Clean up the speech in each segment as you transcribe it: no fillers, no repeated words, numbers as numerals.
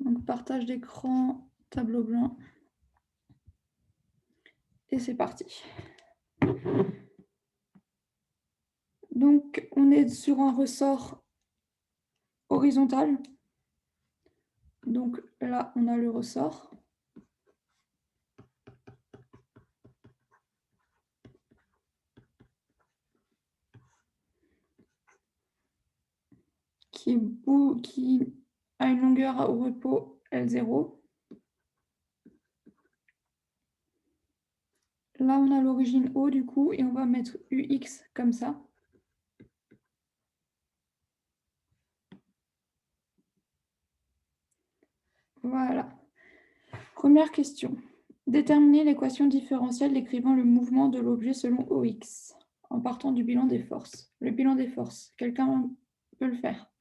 Donc, partage d'écran, tableau blanc. Et c'est parti. Donc, on est sur un ressort horizontal. Donc là, on a le ressort. Qui a une longueur au repos L0. Là, on a l'origine O du coup, et on va mettre UX comme ça. Voilà. Première question. Déterminer l'équation différentielle décrivant le mouvement de l'objet selon OX, en partant du bilan des forces. Le bilan des forces, quelqu'un peut le faire?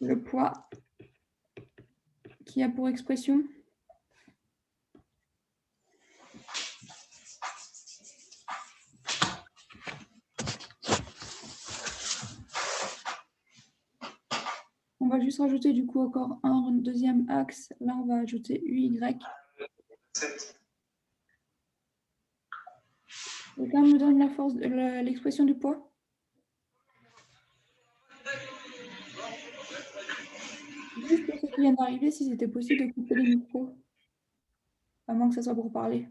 Le poids qui a pour expression on va juste rajouter du coup encore un deuxième axe. Là, on va ajouter UY. Quelqu'un me donne la force, l'expression du poids? Juste pour ceux qui viennent d'arriver, si c'était possible de couper les micros, à moins que ça soit pour parler.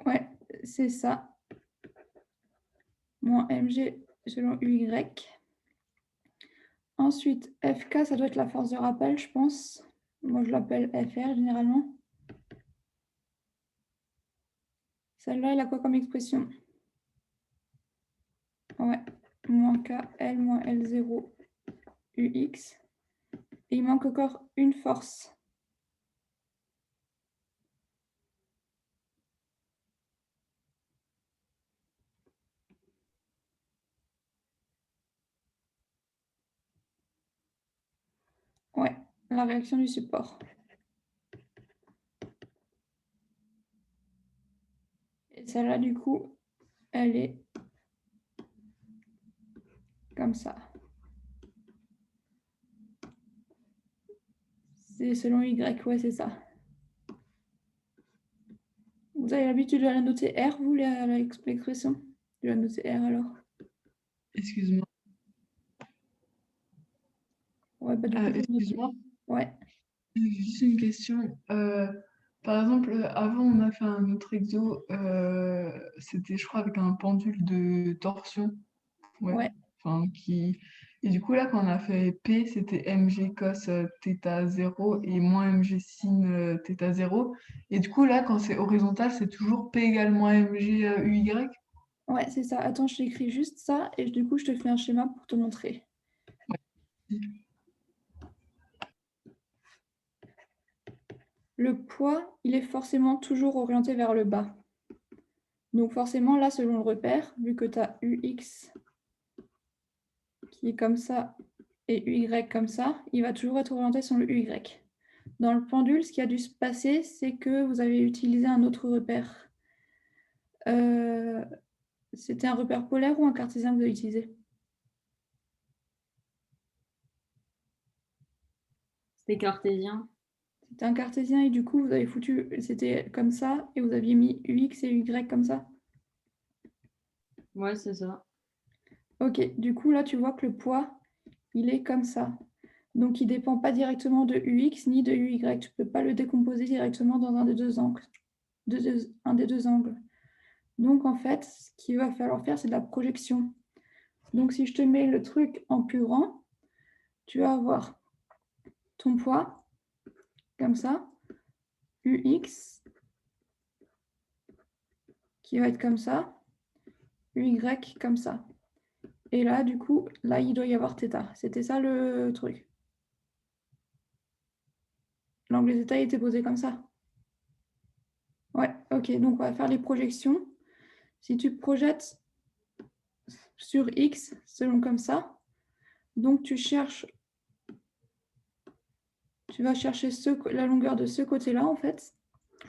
Ouais, c'est ça. Moins mg selon uy. Ensuite, fk, ça doit être la force de rappel, je pense. Moi, je l'appelle fr généralement. Celle-là, elle a quoi comme expression? Ouais, moins kl moins l0 ux. Et il manque encore une force. Ouais, la réaction du support. Et celle-là, du coup, elle est comme ça. C'est selon Y, ouais, c'est ça. Vous avez l'habitude de la noter R, vous, l'expression? De la noter R, alors? Excuse-moi. Ouais, bah du coup, Excuse-moi, ouais. juste une question. Par exemple, avant, on a fait un autre exo, c'était, je crois, avec un pendule de torsion. Ouais. Ouais. Enfin, Et du coup, là, quand on a fait P, c'était mg cos θ 0 et moins mg sin θ 0. Et du coup, là, quand c'est horizontal, c'est toujours P égale moins mg uy. Ouais, c'est ça. Attends, je t'écris juste ça et du coup, je te fais un schéma pour te montrer. Le poids, il est forcément toujours orienté vers le bas. Donc forcément, là, selon le repère, vu que tu as UX qui est comme ça et UY comme ça, il va toujours être orienté sur le UY. Dans le pendule, ce qui a dû se passer, c'est que vous avez utilisé un autre repère. C'était un repère polaire ou un cartésien que vous avez utilisé? C'était cartésien. C'était un cartésien et du coup, vous avez foutu, c'était comme ça et vous aviez mis UX et UY comme ça? Ouais, c'est ça. Ok, du coup, là, tu vois que le poids, il est comme ça. Donc, il ne dépend pas directement de UX ni de UY. Tu ne peux pas le décomposer directement dans un des deux angles. Un des deux angles. Donc, en fait, ce qu'il va falloir faire, c'est de la projection. Donc, si je te mets le truc en plus grand, tu vas avoir ton poids, comme ça, UX, qui va être comme ça, UY comme ça. Et là, du coup, là, il doit y avoir θ. C'était ça le truc. L'angle θ était posé comme ça. Ouais, ok, donc on va faire les projections. Si tu projettes sur X, selon comme ça, donc tu vas chercher la longueur de ce côté-là, en fait.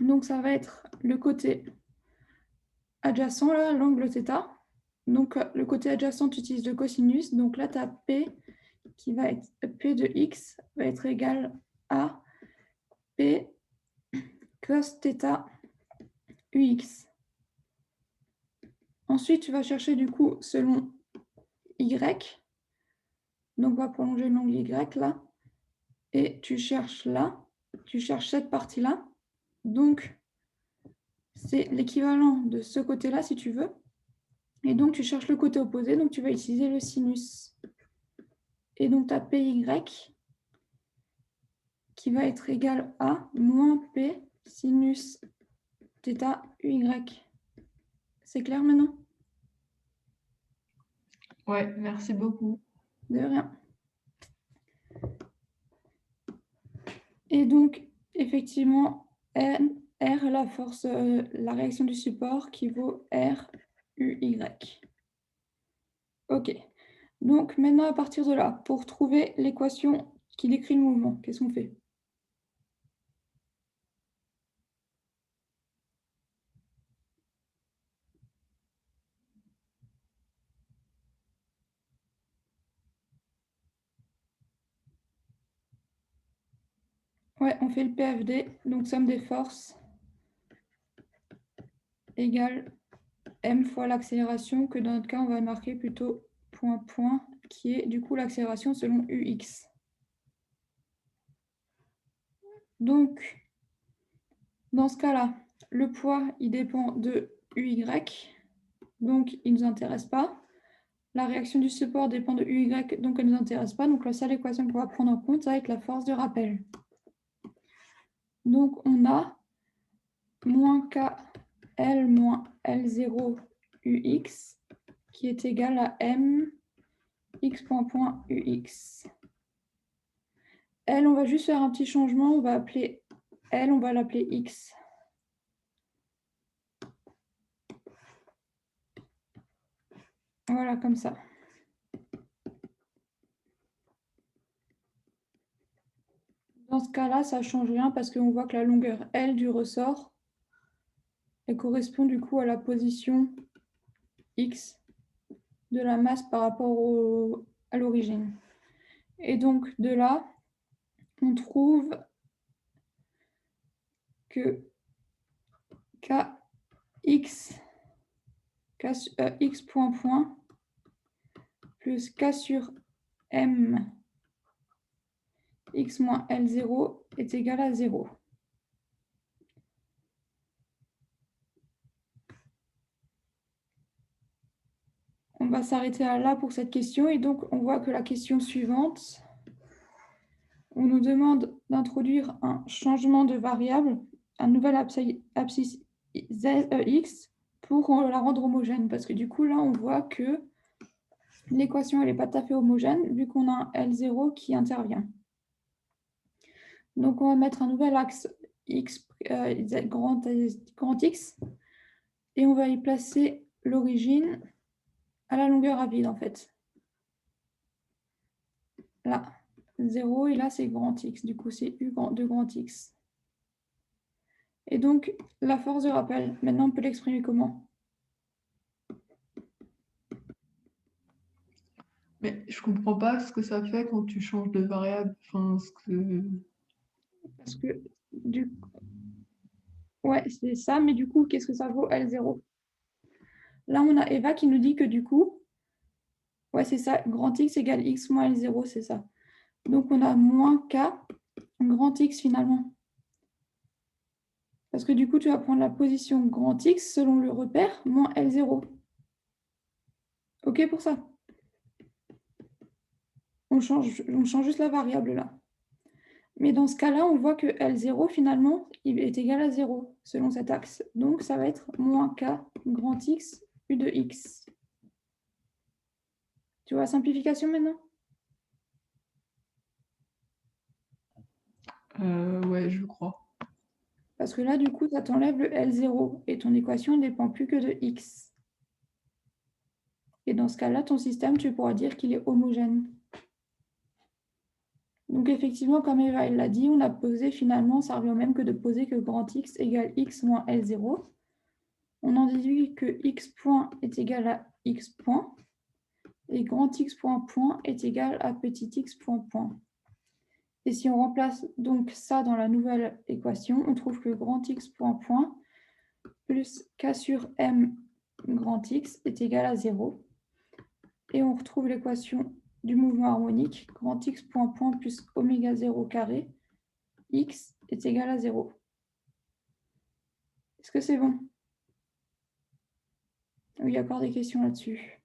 Donc ça va être le côté adjacent, là, l'angle θ. Donc le côté adjacent, tu utilises le cosinus. Donc là, tu as P qui va être P de X va être égal à P cos θ UX. Ensuite, tu vas chercher du coup selon Y. Donc, on va prolonger l'angle Y là. Et tu cherches là. Tu cherches cette partie-là. Donc, c'est l'équivalent de ce côté-là si tu veux. Et donc, tu cherches le côté opposé. Donc, tu vas utiliser le sinus. Et donc, tu as PY qui va être égal à moins P sinus θ UY. C'est clair maintenant? Ouais, merci beaucoup. De rien. Et donc, effectivement, R, la force, la réaction du support qui vaut R UY. OK. Donc, maintenant, à partir de là, pour trouver l'équation qui décrit le mouvement, qu'est-ce qu'on fait? Ouais, on fait le PFD, donc somme des forces égale M fois l'accélération, que dans notre cas, on va marquer plutôt point, qui est du coup l'accélération selon UX. Donc, dans ce cas-là, le poids, il dépend de UY, donc il ne nous intéresse pas. La réaction du support dépend de UY, donc elle ne nous intéresse pas. Donc la seule équation qu'on va prendre en compte, ça va être la force de rappel. Donc on a moins KL moins L0 UX qui est égal à M X point UX. L, on va juste faire un petit changement. On va appeler L, on va l'appeler X. Voilà, comme ça. Dans ce cas-là, ça ne change rien parce qu'on voit que la longueur L du ressort, elle correspond du coup à la position X de la masse par rapport à l'origine. Et donc, de là, on trouve que Kx, X point plus K sur M X moins L0 est égal à 0. On va s'arrêter là pour cette question. Et donc, on voit que la question suivante, on nous demande d'introduire un changement de variable, un nouvel abscisse x pour la rendre homogène. Parce que du coup, là, on voit que l'équation, elle n'est pas tout à fait homogène, vu qu'on a un L0 qui intervient. Donc, on va mettre un nouvel axe x, grand X, et on va y placer l'origine à la longueur à vide, en fait. Là, 0, et là, c'est grand X. Du coup, c'est U de grand X. Et donc, la force de rappel, maintenant, on peut l'exprimer comment? Mais je comprends pas ce que ça fait quand tu changes de variable. Enfin, Parce que, ouais, c'est ça, mais du coup, qu'est-ce que ça vaut L0? Là, on a Eva qui nous dit que du coup, ouais, c'est ça, grand X égale X moins L0, c'est ça. Donc, on a moins K, grand X finalement. Parce que du coup, tu vas prendre la position grand X selon le repère, moins L0. OK pour ça? On change juste la variable là. Mais dans ce cas-là, on voit que L0, finalement, il est égal à 0, selon cet axe. Donc, ça va être moins K grand X U de X. Tu vois la simplification maintenant? Ouais, je crois. Parce que là, du coup, ça t'enlève le L0 et ton équation ne dépend plus que de X. Et dans ce cas-là, ton système, tu pourras dire qu'il est homogène. Donc effectivement, comme Eva l'a dit, on a posé finalement, ça revient au même que de poser que grand X égale X moins L0. On en déduit que X point est égal à X point et grand X point point est égal à petit x point point. Et si on remplace donc ça dans la nouvelle équation, on trouve que grand X point point plus K sur M grand X est égal à 0. Et on retrouve l'équation du mouvement harmonique, grand X point point plus oméga 0 carré, X est égal à 0. Est-ce que c'est bon? Ou il y a encore des questions là-dessus?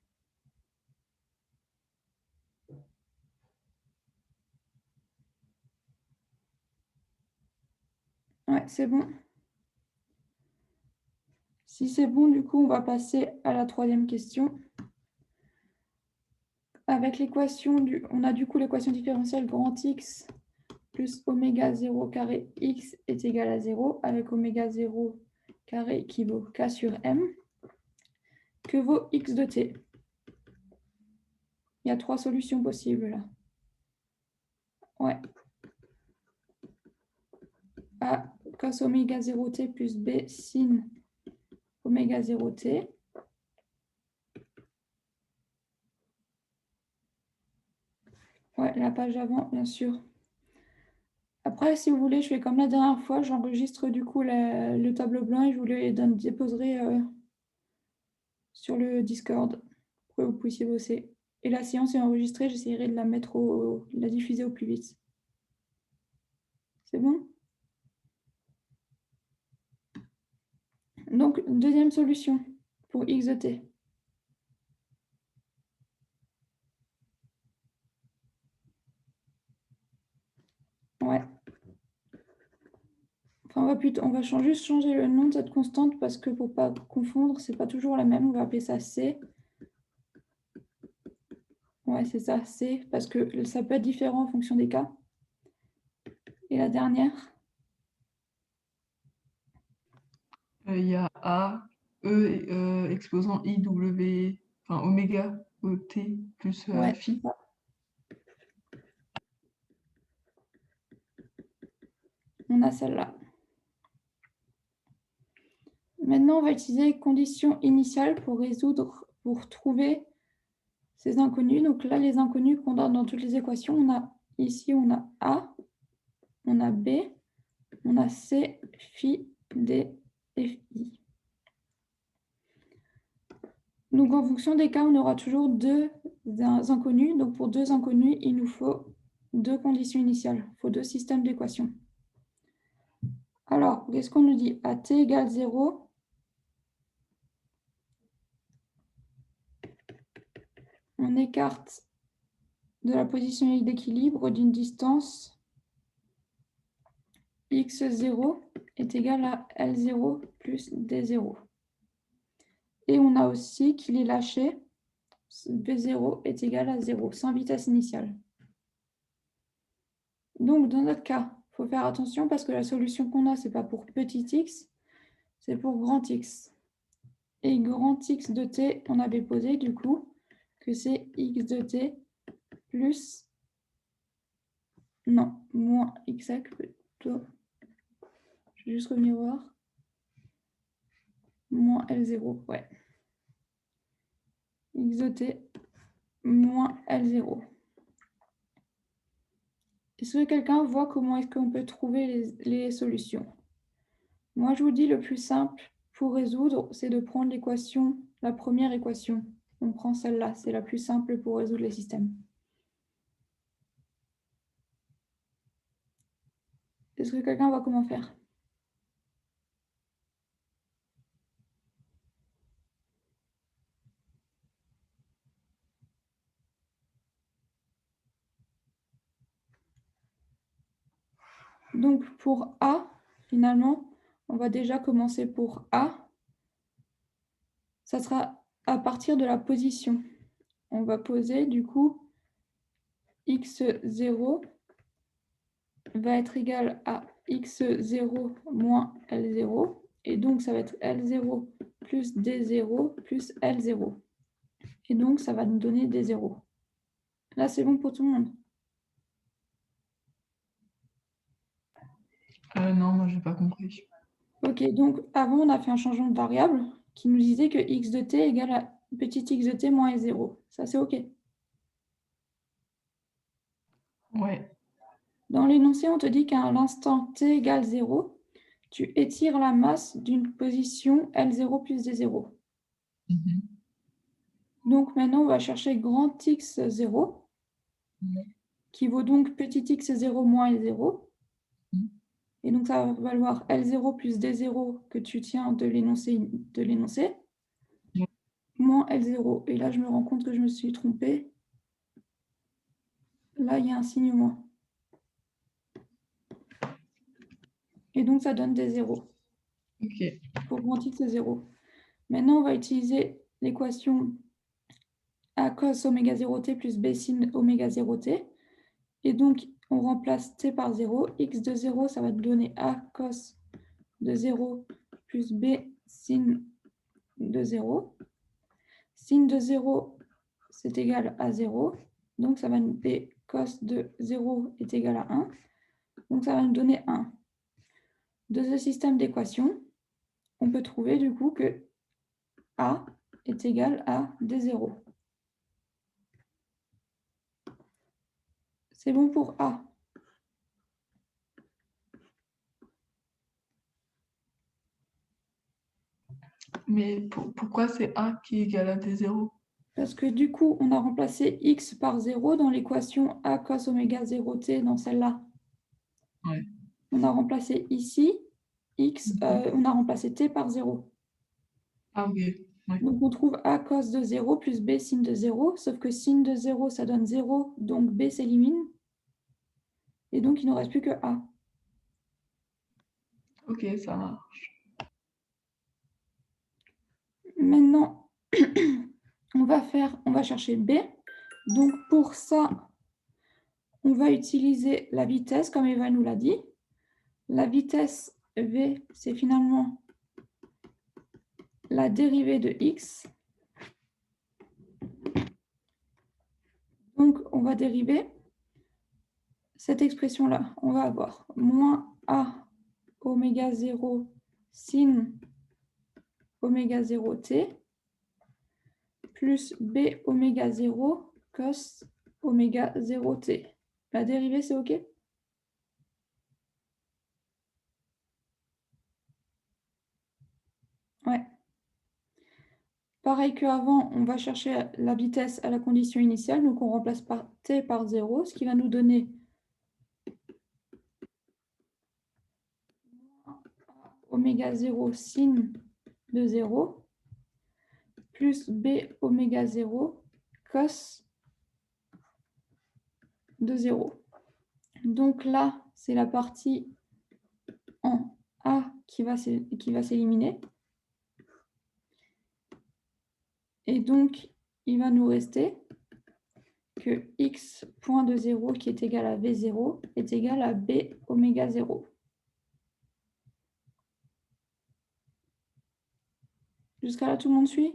Ouais, c'est bon. Si c'est bon, du coup, on va passer à la troisième question. Avec l'équation on a du coup l'équation différentielle grand X plus oméga 0 carré X est égal à 0 avec oméga 0 carré qui vaut K sur M. Que vaut X de t? Il y a 3 solutions possibles là. Ouais. A cos oméga 0t plus B sin oméga 0t. Ouais, la page avant, bien sûr. Après, si vous voulez, je fais comme la dernière fois, j'enregistre du coup le tableau blanc et je vous le déposerai sur le Discord pour que vous puissiez bosser. Et la séance est enregistrée, j'essaierai de la mettre la diffuser au plus vite. C'est bon? Donc, deuxième solution pour x de t. Ouais. Enfin, on va juste changer le nom de cette constante parce que pour ne pas confondre, c'est pas toujours la même. On va appeler ça C. Ouais, c'est ça, C, parce que ça peut être différent en fonction des cas. Et la dernière? Il y a A, E, exposant I, W, enfin oméga, T plus Ouais, phi. ça. On a celle-là. Maintenant, on va utiliser les conditions initiales pour pour trouver ces inconnus. Donc là, les inconnus qu'on donne dans toutes les équations, ici, on a A, on a B, on a C, phi, D, F, I. Donc en fonction des cas, on aura toujours deux inconnus. Donc pour deux inconnus, il nous faut deux conditions initiales. Il faut deux systèmes d'équations. Alors, qu'est-ce qu'on nous dit? À t égale 0, on écarte de la position d'équilibre d'une distance x0 est égal à L0 plus D0. Et on a aussi qu'il est lâché, V0 est égal à 0, sans vitesse initiale. Donc, dans notre cas, il faut faire attention parce que la solution qu'on a, ce n'est pas pour petit x, c'est pour grand X. Et grand X de t, on avait posé du coup que c'est x de t plus, non, moins xx plutôt. Je vais juste revenir voir. Moins L0, ouais. X de t moins L0. Est-ce que quelqu'un voit comment est-ce qu'on peut trouver les solutions? Moi, je vous dis le plus simple pour résoudre, c'est de prendre l'équation, la première équation. On prend celle-là, c'est la plus simple pour résoudre les systèmes. Est-ce que quelqu'un voit comment faire? Donc, pour A, finalement, on va déjà commencer pour A. Ça sera à partir de la position. On va poser, du coup, x0 va être égal à x0 moins L0. Et donc, ça va être L0 plus D0 plus L0. Et donc, ça va nous donner D0. Là, c'est bon pour tout le monde. Non, moi, j'ai pas compris. Ok, donc avant, on a fait un changement de variable qui nous disait que x de t égale à petit x de t moins S0. Ça, c'est ok. Ouais. Dans l'énoncé, on te dit qu'à l'instant t égale 0, tu étires la masse d'une position L0 plus D0. Mhm. Donc maintenant, on va chercher grand X0, qui vaut donc petit x0 moins L0. Mhm. Et donc, ça va valoir L0 plus D0 que tu tiens de l'énoncé, Ouais. moins L0. Et là, je me rends compte que je me suis trompée. Là, il y a un signe moins. Et donc, ça donne des zéros Ok. pour grand x0. Maintenant, on va utiliser l'équation a cos oméga 0t plus b sin oméga 0t. Et donc, on remplace t par 0. X de 0, ça va te donner a cos de 0 plus b sin de 0. Sin de 0, c'est égal à 0. Donc, ça va nous b cos de 0 est égal à 1. Donc, ça va nous donner 1. De ce système d'équations, on peut trouver du coup que A est égal à D0. C'est bon pour A. Mais pourquoi c'est A qui est égal à D0? Parce que du coup, on a remplacé x par 0 dans l'équation A cos oméga 0t dans celle-là. Ouais. On a remplacé ici x, on a remplacé t par 0. Ah, ok. Ouais. Donc on trouve A cos de 0 plus B sin de 0, sauf que sin de 0, ça donne 0, donc B s'élimine. Et donc il ne nous reste plus que A. Ok, ça marche. Maintenant, on va chercher B. Donc pour ça, on va utiliser la vitesse, comme Eva nous l'a dit. La vitesse V, c'est finalement la dérivée de x. Donc, on va dériver cette expression-là. On va avoir moins A oméga 0 sin oméga 0t plus B oméga 0 cos oméga 0t. La dérivée, c'est OK? Ouais. Pareil qu'avant, on va chercher la vitesse à la condition initiale. Donc, on remplace par t par 0, ce qui va nous donner oméga 0 sin de 0 plus B oméga 0 cos de 0. Donc là, c'est la partie en A qui va s'éliminer. Et donc, il va nous rester que x point de 0 qui est égal à V0 est égal à B oméga 0. Jusqu'à là, tout le monde suit?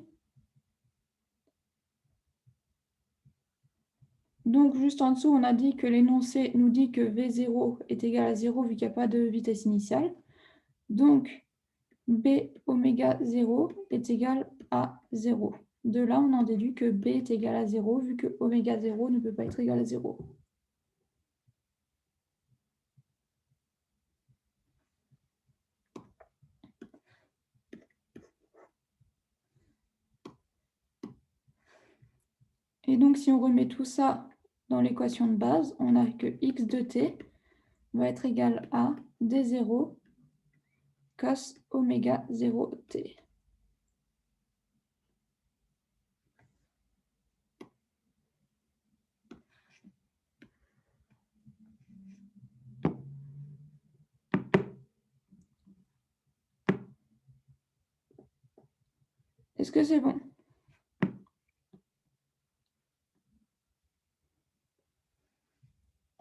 Donc, juste en dessous, on a dit que l'énoncé nous dit que V0 est égal à 0 vu qu'il n'y a pas de vitesse initiale. Donc, B oméga 0 est égal à 0. De là, on en déduit que B est égal à 0 vu que oméga 0 ne peut pas être égal à 0. Et donc, si on remet tout ça dans l'équation de base, on a que x de t va être égal à d0 cos oméga 0t. Est-ce que c'est bon?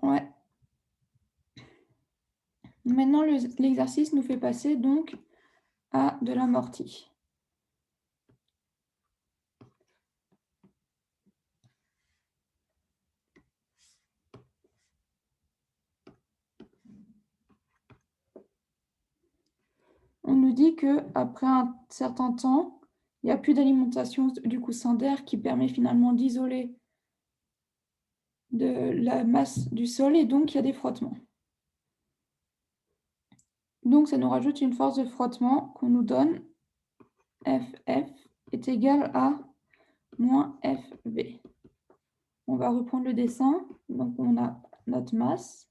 Ouais. Maintenant, l'exercice nous fait passer donc à de l'amorti. On nous dit qu'après un certain temps, il n'y a plus d'alimentation du coussin d'air qui permet finalement d'isoler de la masse du sol et donc il y a des frottements. Donc ça nous rajoute une force de frottement qu'on nous donne FF est égal à moins FV. On va reprendre le dessin. Donc on a notre masse.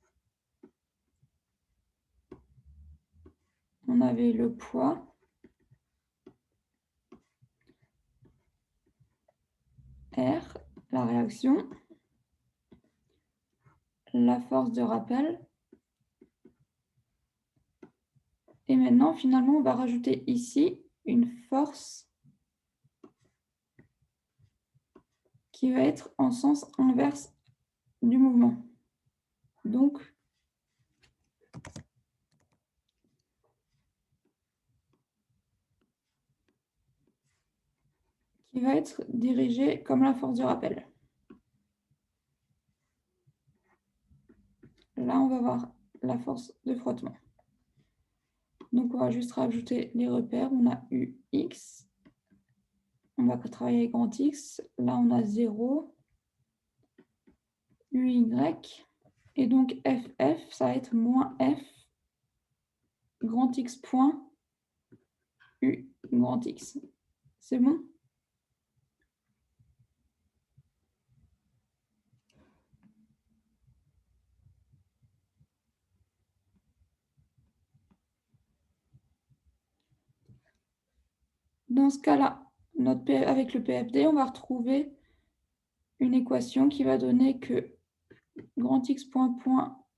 On avait le poids. R, la réaction. La force de rappel. Et maintenant, finalement, on va rajouter ici une force qui va être en sens inverse du mouvement. Donc, qui va être dirigée comme la force de rappel. Là, on va voir la force de frottement. Donc, on va juste rajouter les repères. On a UX. On va travailler avec grand X. Là, on a 0. UY. Et donc, FF, ça va être moins F grand X point U grand X. C'est bon? Dans ce cas-là, avec le PFD, on va retrouver une équation qui va donner que grand X point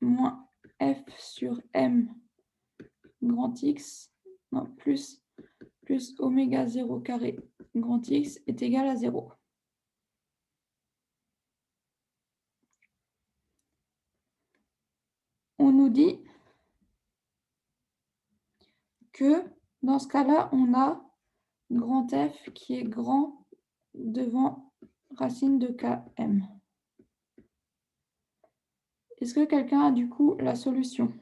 moins F sur M grand X non, plus oméga 0 carré grand X est égal à 0. On nous dit que dans ce cas-là, on a grand F qui est grand devant racine de Km. Est-ce que quelqu'un a du coup la solution?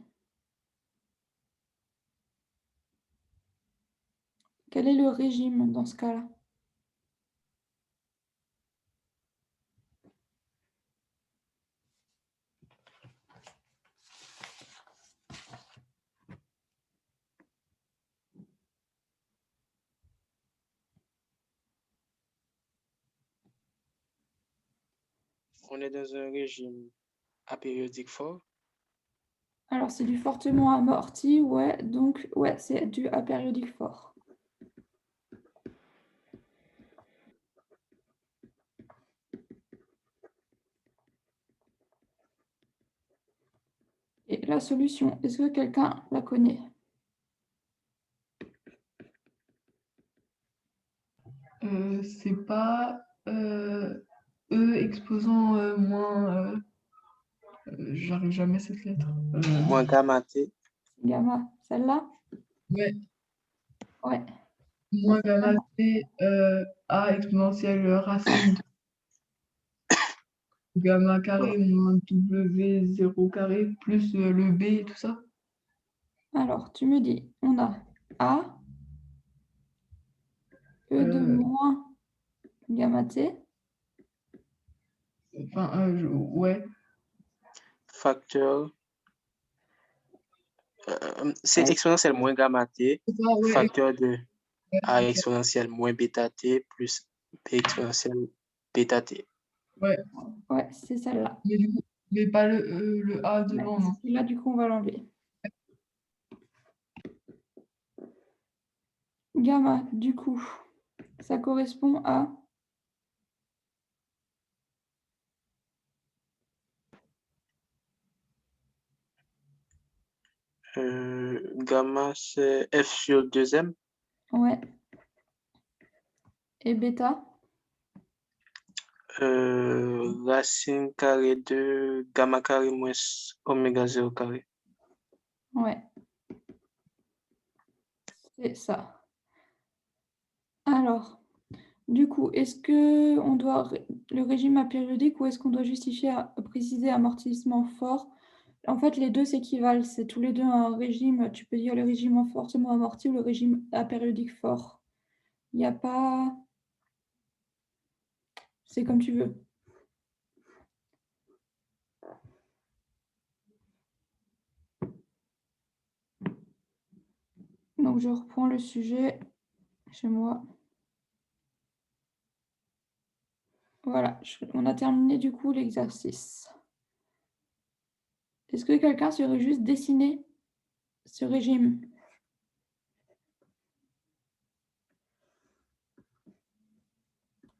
Quel est le régime dans ce cas-là? On est dans un régime apériodique fort. Alors, c'est du fortement amorti, ouais. Donc, ouais, c'est du apériodique fort. Et la solution, est-ce que quelqu'un la connaît? C'est pas E exposant moins. J'arrive jamais à cette lettre. Moins gamma T. Gamma, celle-là? Ouais, Ouais. moins gamma T A exponentielle racine de gamma carré moins W0 carré plus le B et tout ça. Alors, tu me dis, on a A, E de moins gamma T. Enfin, ouais. Facteur. C'est Ouais. exponentielle moins gamma T. C'est ça, ouais. Facteur de Ouais, A c'est ça. exponentielle moins bêta T plus B exponentielle bêta T. Ouais. Ouais, c'est celle-là. Mais du coup, mais pas le A devant, non. Là, du coup, on va l'enlever. Gamma, du coup, ça correspond à... Gamma, c'est F sur 2M. Ouais. Et bêta? Racine carrée de gamma carré moins oméga 0 carré. Ouais. C'est ça. Alors, du coup, est-ce que on doit le régime apériodique ou est-ce qu'on doit justifier préciser amortissement fort? En fait, les deux s'équivalent. C'est tous les deux un régime. Tu peux dire le régime fortement amorti ou le régime apériodique fort. Il n'y a pas. C'est comme tu veux. Donc, je reprends le sujet chez moi. Voilà, on a terminé du coup l'exercice. Est-ce que quelqu'un saurait juste dessiner ce régime?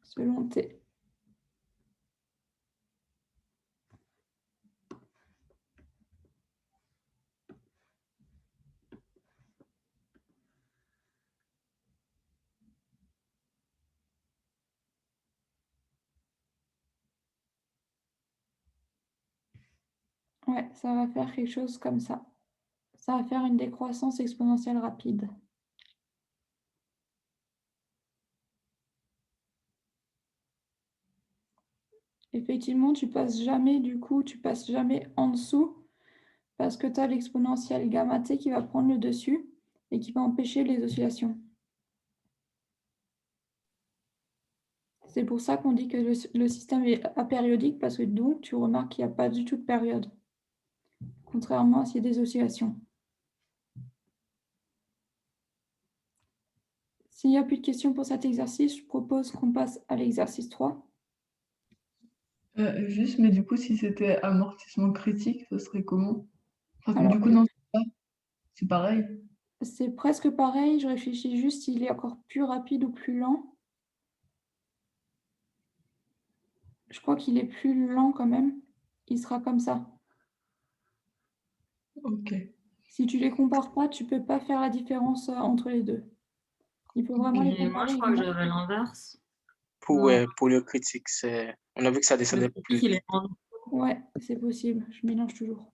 Selon T. Ouais, ça va faire quelque chose comme ça. Ça va faire une décroissance exponentielle rapide. Effectivement, tu passes jamais en dessous parce que tu as l'exponentielle gamma t qui va prendre le dessus et qui va empêcher les oscillations. C'est pour ça qu'on dit que le système est apériodique parce que donc tu remarques qu'il n'y a pas du tout de période, contrairement à s'il y a des oscillations. S'il n'y a plus de questions pour cet exercice, je propose qu'on passe à l'exercice 3. Juste, mais du coup, si c'était amortissement critique, ça serait comment? Enfin, Alors, du coup, non, c'est pareil. c'est presque pareil, je réfléchis juste s'il est encore plus rapide ou plus lent. Je crois qu'il est plus lent quand même. Il sera comme ça. Ok. Si tu les compares pas, tu peux pas faire la différence entre les deux. Il faut vraiment les Et moi, je comparer. crois que j'avais l'inverse. Pour le critique, on a vu que ça Le descendait plus critique, il vite. est en... Ouais, c'est possible. Je mélange toujours.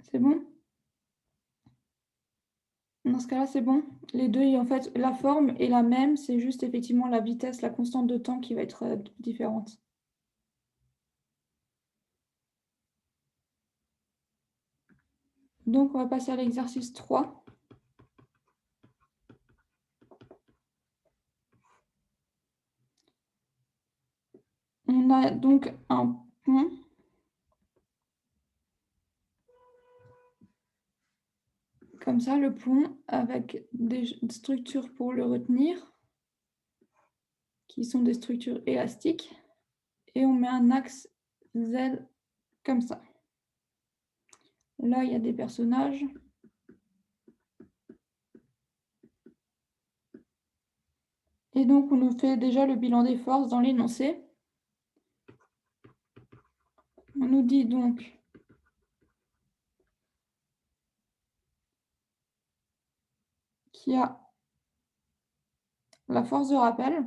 C'est bon? Dans ce cas-là, c'est bon. Les deux, en fait, la forme est la même. C'est juste effectivement la vitesse, la constante de temps qui va être différente. Donc, on va passer à l'exercice 3. On a donc un pont comme ça, le pont avec des structures pour le retenir, qui sont des structures élastiques, et on met un axe Z comme ça. Là, il y a des personnages. Et donc, on nous fait déjà le bilan des forces dans l'énoncé. On nous dit donc qu'il y a la force de rappel,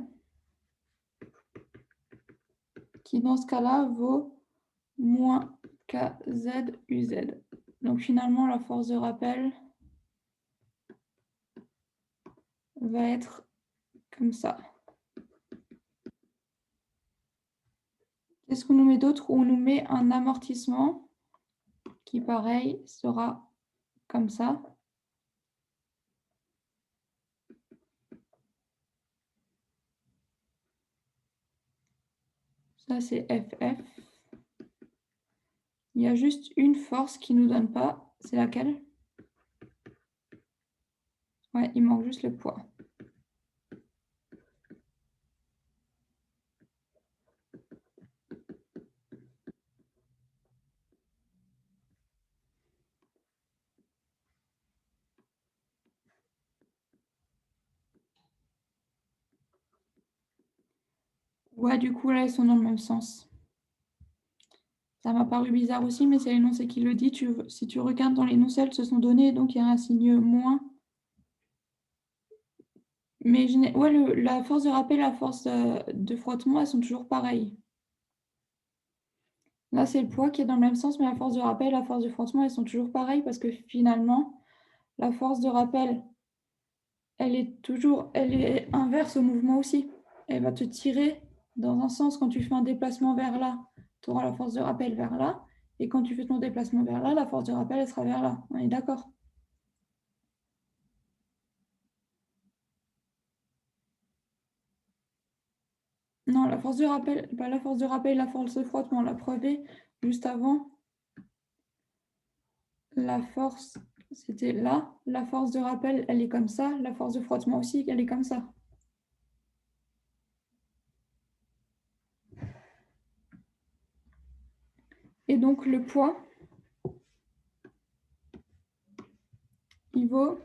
qui dans ce cas-là vaut moins KZ UZ. Donc finalement, la force de rappel va être comme ça. Qu'est-ce qu'on nous met d'autre? On nous met un amortissement qui, pareil, sera comme ça. Ça, c'est FF. Il y a juste une force qui ne nous donne pas. C'est laquelle? Ouais, il manque juste le poids. Ouais, du coup, là, ils sont dans le même sens. Ça m'a paru bizarre aussi, mais c'est l'énoncé qui le dit. Si tu regardes dans l'énoncé, elles se sont données, donc il y a un signe moins. Mais ouais, la force de rappel et la force de frottement, elles sont toujours pareilles. Là, c'est le poids qui est dans le même sens, mais la force de rappel et la force de frottement, elles sont toujours pareilles parce que finalement, la force de rappel, elle est inverse au mouvement aussi. Elle va te tirer dans un sens. Quand tu fais un déplacement vers là, tu auras la force de rappel vers là. Et quand tu fais ton déplacement vers là, la force de rappel, elle sera vers là. On est d'accord? Non, la force de rappel, pas la force de rappel, la force de frottement. On l'a prouvé juste avant. La force, c'était là. La force de rappel, elle est comme ça. La force de frottement aussi, elle est comme ça. Et donc, le poids, il vaut...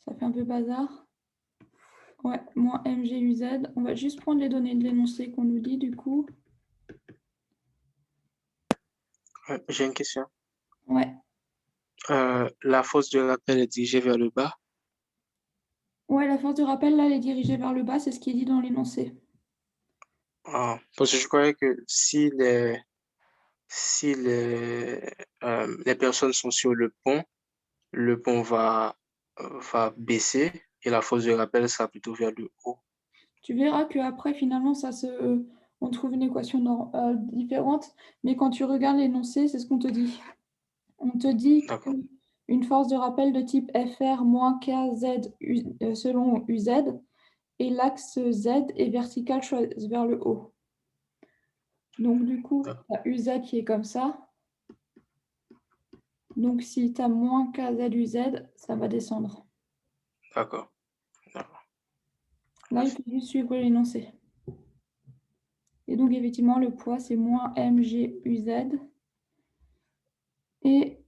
Ça fait un peu bazar. Ouais, moins mguz. On va juste prendre les données de l'énoncé qu'on nous dit, du coup. J'ai une question. Ouais. La force de rappel est dirigée vers le bas. Ouais, la force de rappel, là, elle est dirigée vers le bas. C'est ce qui est dit dans l'énoncé. Parce que je croyais que si les personnes sont sur le pont va baisser et la force de rappel sera plutôt vers le haut. Tu verras qu'après, finalement, on trouve une équation différente. Mais quand tu regardes l'énoncé, c'est ce qu'on te dit. On te dit D'accord. qu'une force de rappel de type FR moins KZ selon UZ, et l'axe Z est vertical vers le haut. Donc, du coup, tu as UZ qui est comme ça. Donc, si tu as moins KZUZ, ça va descendre. D'accord. Là, il faut juste suivre l'énoncé. Et donc, effectivement, le poids, c'est moins mguz. Et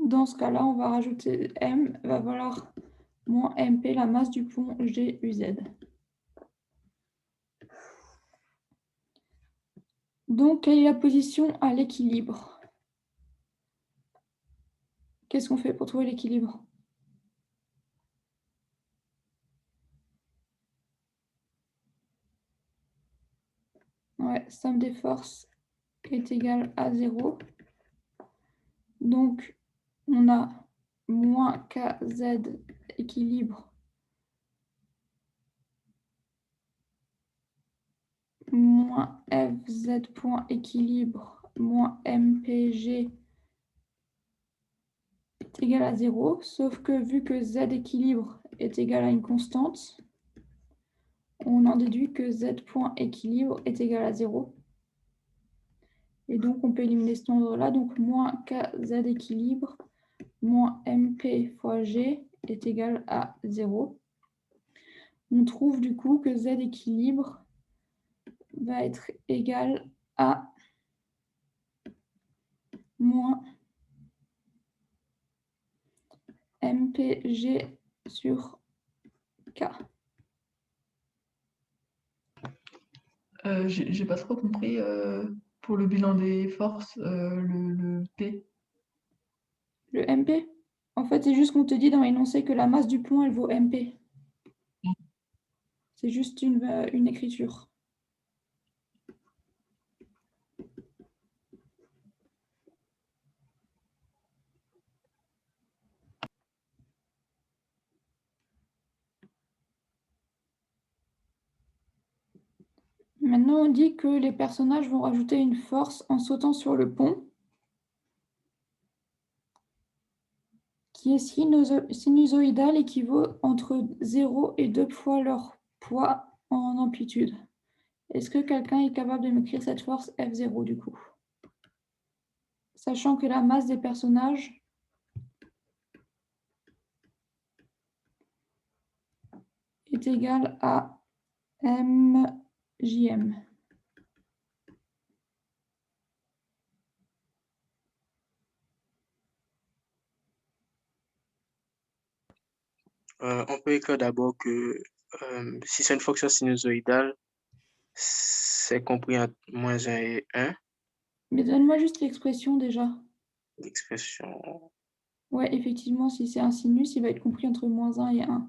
dans ce cas-là, on va rajouter M, va valoir moins mp, la masse du pont GUZ. Donc, quelle est la position à l'équilibre? Qu'est-ce qu'on fait pour trouver l'équilibre? Ouais, somme des forces est égale à 0. Donc, on a moins KZ équilibre moins FZ point équilibre moins MPG est égal à 0, sauf que vu que Z équilibre est égal à une constante, on en déduit que Z point équilibre est égal à 0. Et donc, on peut éliminer cet ordre-là. Donc, moins KZ équilibre moins MP fois G est égal à 0. On trouve du coup que Z équilibre va être égal à moins MPG sur K. J'ai pas trop compris pour le bilan des forces, le P. Le MP, en fait, c'est juste qu'on te dit dans l'énoncé que la masse du pont, elle vaut MP. C'est juste une écriture. Maintenant, on dit que les personnages vont rajouter une force en sautant sur le pont qui est sinusoïdale et qui vaut entre 0 et 2 fois leur poids en amplitude. Est-ce que quelqu'un est capable de m'écrire cette force F0 du coup? Sachant que la masse des personnages est égale à mjm. On peut écrire d'abord que si c'est une fonction sinusoïdale, c'est compris entre -1 et 1. Mais donne-moi juste l'expression déjà. L'expression. Ouais, effectivement, si c'est un sinus, il va être compris entre -1 et 1.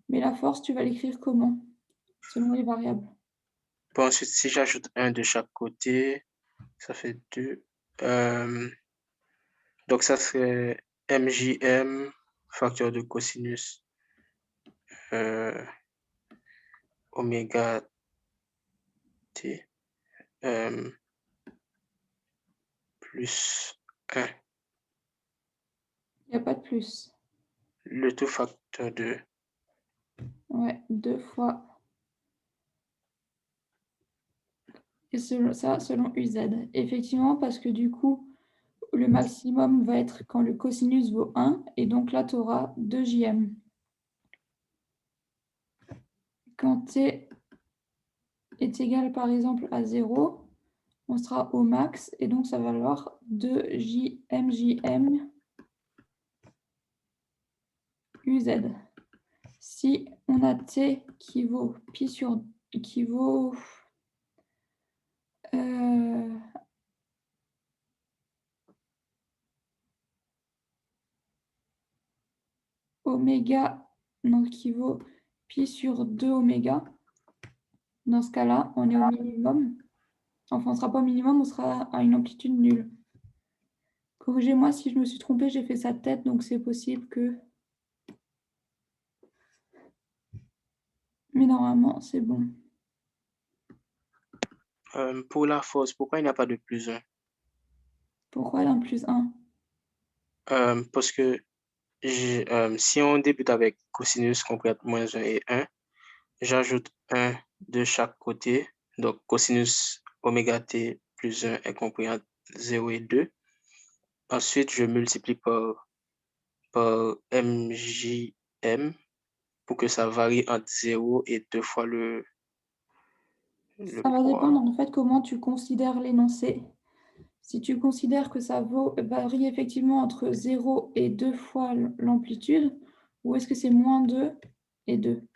Mais la force, tu vas l'écrire comment? Selon les variables. Bon, ensuite, si j'ajoute 1 de chaque côté, ça fait 2. Donc, ça serait MJM, facteur de cosinus oméga t plus 1. Il n'y a pas de plus. Le tout facteur de Ouais, 2 fois. Et ça, selon UZ. Effectivement, parce que du coup, le maximum va être quand le cosinus vaut 1, et donc là, tu auras 2 JM. Quand t est égal, par exemple, à 0, on sera au max, et donc ça va valoir 2 JM UZ. Si on a t qui vaut pi sur... qui vaut... oméga, donc qui vaut pi sur 2 oméga. Dans ce cas-là, on est au minimum. Enfin, on ne sera pas au minimum, on sera à une amplitude nulle. Corrigez-moi si je me suis trompée, j'ai fait ça de tête, donc c'est possible que... Mais normalement, c'est bon. pour la force, pourquoi il n'y a pas de plus 1? Pourquoi l'un plus 1? Parce que si on débute avec cosinus compris entre -1 et 1, j'ajoute 1 de chaque côté. Donc, cosinus oméga t plus 1 est compris entre 0 et 2. Ensuite, je multiplie par MJM pour que ça varie entre 0 et 2 fois le Ça va poids. dépendre en fait comment tu considères l'énoncé. Si tu considères que ça varie effectivement entre 0 et 2 fois l'amplitude, ou est-ce que c'est -2 et 2?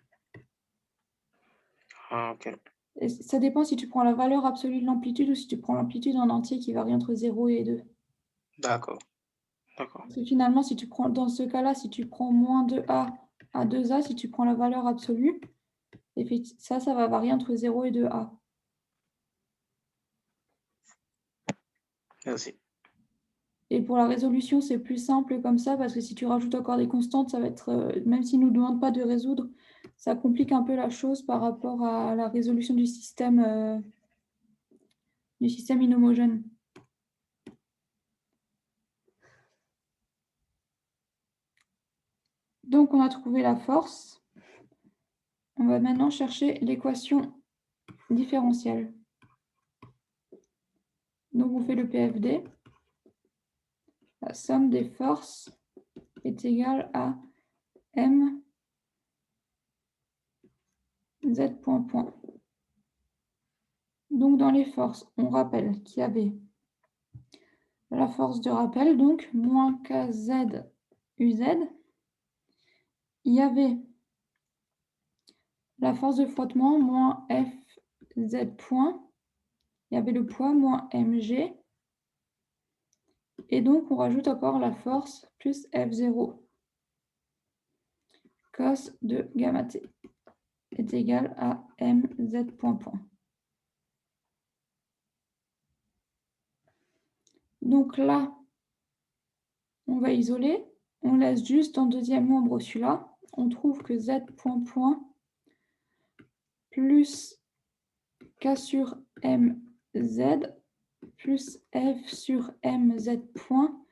Ah, ok. Et ça dépend si tu prends la valeur absolue de l'amplitude ou si tu prends l'amplitude en entier qui varie entre 0 et 2. D'accord. D'accord. Parce que finalement, si tu prends, dans ce cas-là, si tu prends -2A à 2A, si tu prends la valeur absolue, ça va varier entre 0 et 2A. Merci. Et pour la résolution, c'est plus simple comme ça, parce que si tu rajoutes encore des constantes, ça va être, même s'ils ne nous demandent pas de résoudre, ça complique un peu la chose par rapport à la résolution du système inhomogène. Donc, on a trouvé la force. On va maintenant chercher l'équation différentielle. Donc, on fait le PFD. La somme des forces est égale à M Z point. Donc, dans les forces, on rappelle qu'il y avait la force de rappel, donc moins KZ UZ. Il y avait la force de frottement, moins FZ point. Il y avait le poids, moins MG. Et donc, on rajoute encore la force plus F0. Cos de gamma T est égal à MZ point. Donc là, on va isoler. On laisse juste en deuxième membre celui-là. On trouve que Z point plus K sur MZ plus F sur MZ point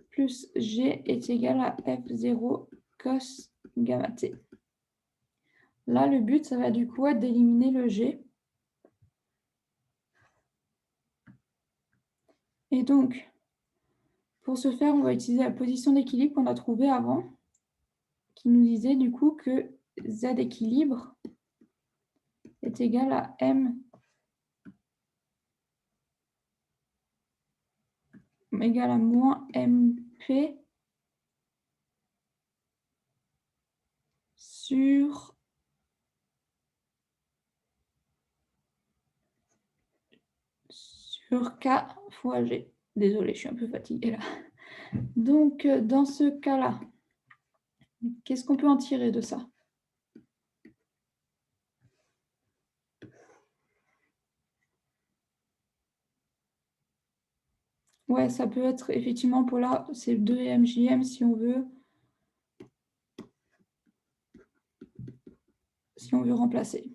plus G est égal à F0 cos gamma T. Là, le but, ça va du coup être d'éliminer le G. Et donc, pour ce faire, on va utiliser la position d'équilibre qu'on a trouvée avant, qui nous disait du coup que Z équilibre est égal à M égale à moins MP sur K fois G. Désolée, je suis un peu fatiguée là. Donc, dans ce cas-là, qu'est-ce qu'on peut en tirer de ça? Ouais, ça peut être effectivement pour là, c'est 2MJM si on veut. Si on veut remplacer.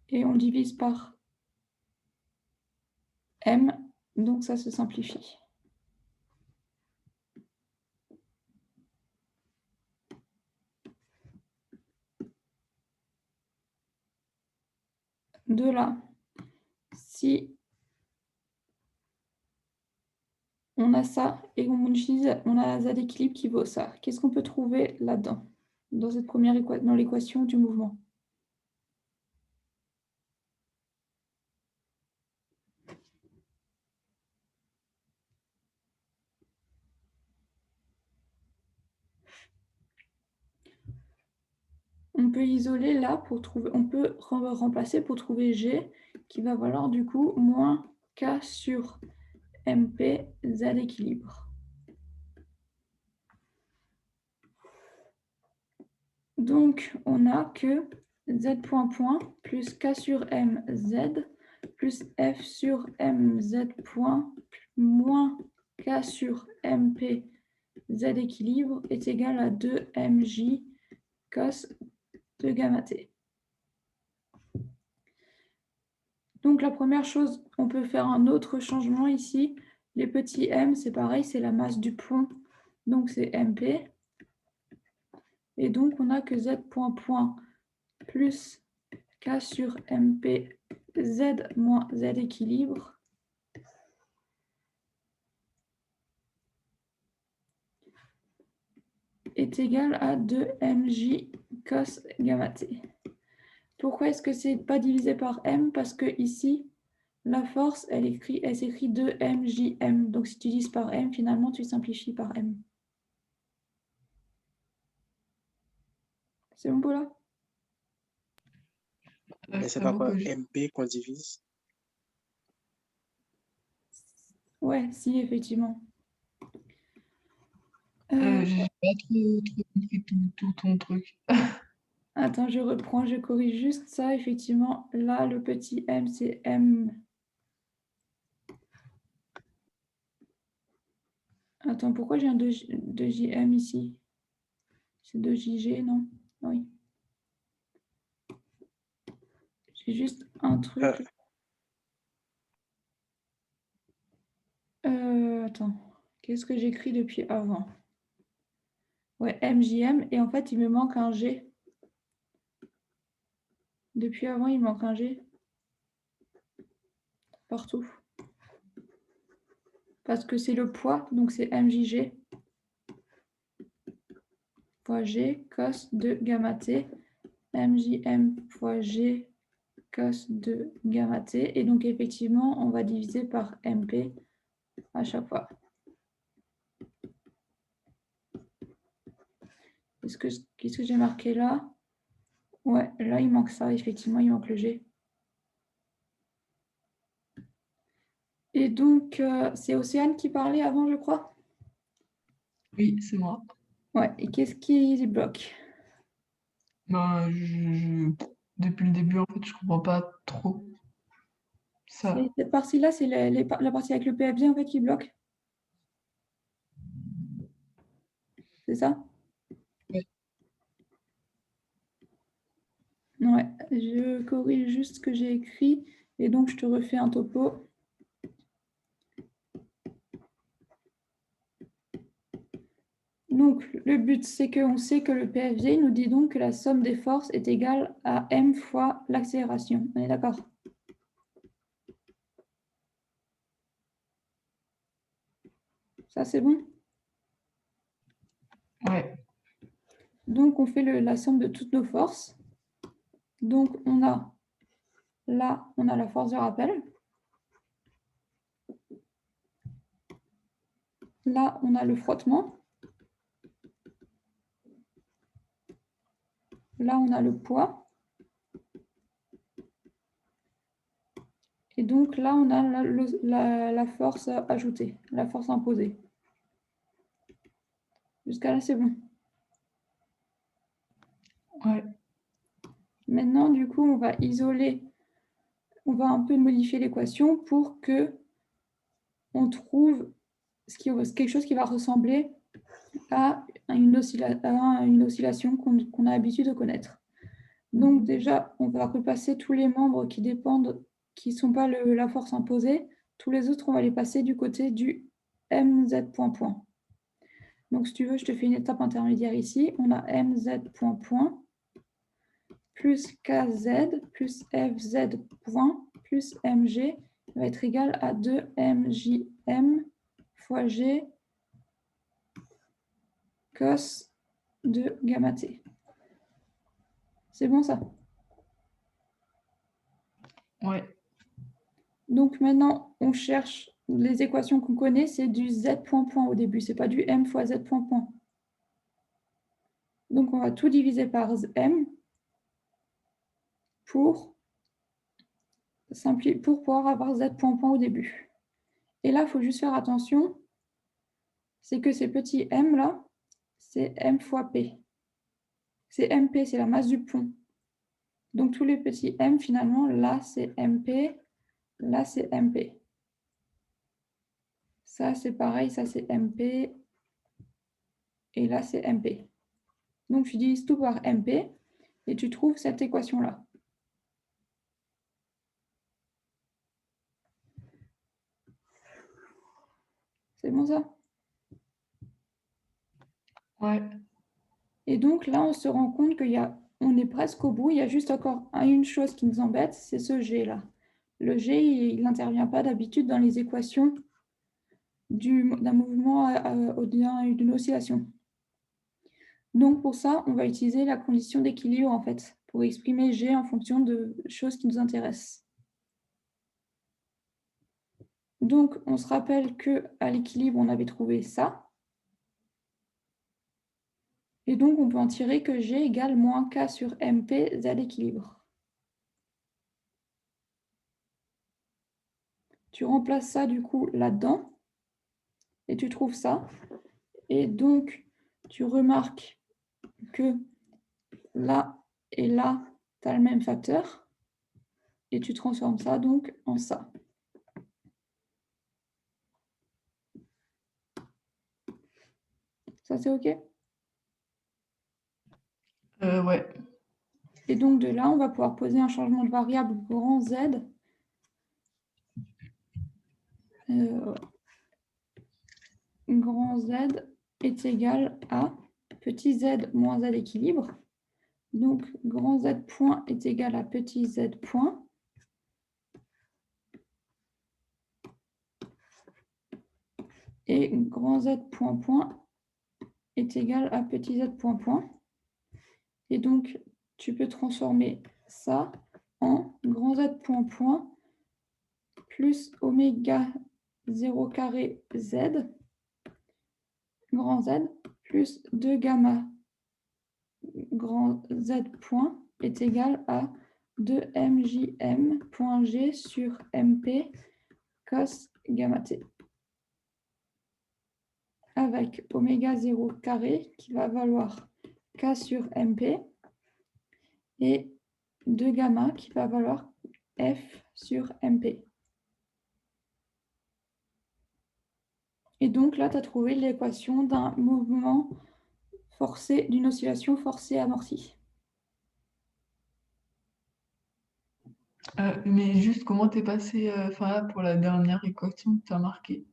Et on divise par M, donc ça se simplifie. De là, si on a ça et on a Z d'équilibre qui vaut ça, qu'est-ce qu'on peut trouver là-dedans, dans cette première dans l'équation du mouvement? On peut isoler là pour trouver, on peut remplacer pour trouver G qui va valoir du coup moins K sur MP Z équilibre. Donc on a que Z point point plus K sur M Z plus F sur MZ point moins K sur MP Z équilibre est égal à 2MJ cos de gamma T. Donc la première chose, on peut faire un autre changement ici. Les petits m, c'est pareil, c'est la masse du point, donc c'est MP. Et donc on a que Z point point plus K sur MP Z moins Z équilibre est égal à 2MJ cos gamma T. Pourquoi est-ce que c'est pas divisé par M? Parce que ici, la force, elle s'écrit 2MJM. Donc si tu divises par M, finalement, tu simplifies par M. C'est bon pour là? Mais c'est pas par MP qu'on divise. Ouais, si, effectivement. J'ai pas trop compris tout ton truc. Attends, je reprends, je corrige juste ça. Effectivement, là, le petit m, c'est m. Attends, pourquoi j'ai un 2JM ici? C'est 2JG, non? Oui. J'ai juste un truc. Attends, qu'est-ce que j'écris depuis avant? Ouais, MJM, et en fait, il me manque un G. Depuis avant, il manque un G. Partout. Parce que c'est le poids, donc c'est MJG fois G cos de gamma T. MJM fois G cos de gamma T. Et donc, effectivement, on va diviser par MP à chaque fois. Qu'est-ce que j'ai marqué là? Ouais, là, il manque ça. Effectivement, il manque le G. Et donc, c'est Océane qui parlait avant, je crois? Oui, c'est moi. Ouais, et qu'est-ce qui bloque? Ben, depuis le début, en fait, je comprends pas trop ça. Cette partie-là, c'est la partie avec le PFD en fait qui bloque. C'est ça? Ouais. Ouais, je corrige juste ce que j'ai écrit et donc je te refais un topo. Donc, le but, c'est qu'on sait que le PFD nous dit donc que la somme des forces est égale à m fois l'accélération. On est d'accord? Ça, c'est bon? Ouais. Donc, on fait la somme de toutes nos forces. Donc, on a là, on a la force de rappel. là, on a le frottement. Là, on a le poids. Et donc là, on a la force ajoutée, la force imposée. Jusqu'à là, c'est bon. Ouais. Maintenant, du coup, on va isoler, on va un peu modifier l'équation pour que on trouve quelque chose qui va ressembler à une oscillation qu'on a l'habitude de connaître. Donc déjà, on va repasser tous les membres qui dépendent, qui ne sont pas la force imposée. Tous les autres, on va les passer du côté du mz point point. Donc si tu veux, je te fais une étape intermédiaire ici. On a mz point point plus kz plus fz point plus mg va être égal à 2mjm fois g cos de gamma t. C'est bon ça? Ouais. Donc maintenant, on cherche les équations qu'on connaît, c'est du z point point au début, c'est pas du m fois z point point. Donc on va tout diviser par m pour pouvoir avoir z point point au début. Et là, il faut juste faire attention, c'est que ces petits m là, c'est m fois p. C'est mp, c'est la masse du pont. Donc tous les petits m, finalement, là c'est mp, là c'est mp. Ça c'est pareil, ça c'est mp, et là c'est mp. Donc tu divises tout par mp, et tu trouves cette équation-là. C'est bon ça? Ouais. Et donc là, on se rend compte on est presque au bout. Il y a juste encore une chose qui nous embête, c'est ce G là. Le G, il n'intervient pas d'habitude dans les équations d'un mouvement d'une oscillation. Donc pour ça, on va utiliser la condition d'équilibre en fait, pour exprimer G en fonction de choses qui nous intéressent. Donc on se rappelle qu'à l'équilibre, on avait trouvé ça. Et donc on peut en tirer que G égale moins K sur MP Z équilibre. Tu remplaces ça du coup là-dedans et tu trouves ça. Et donc, tu remarques que là et là, tu as le même facteur. Et tu transformes ça donc en ça. Ça, c'est OK? Ouais. Et donc, de là, on va pouvoir poser un changement de variable grand Z. Grand Z est égal à petit z moins z équilibre. Donc, grand Z point est égal à petit z point. Et grand Z point point est égal à petit z point point. Et donc, tu peux transformer ça en grand Z point point plus oméga 0 carré Z, grand Z, plus 2 gamma grand Z point est égal à 2mjm point G sur mp cos gamma t. Avec oméga 0 carré qui va valoir k sur mp et 2 gamma qui va valoir f sur mp. Et donc là, tu as trouvé l'équation d'un mouvement forcé, d'une oscillation forcée amortie. Mais juste comment t'es passé pour la dernière équation que tu as marquée?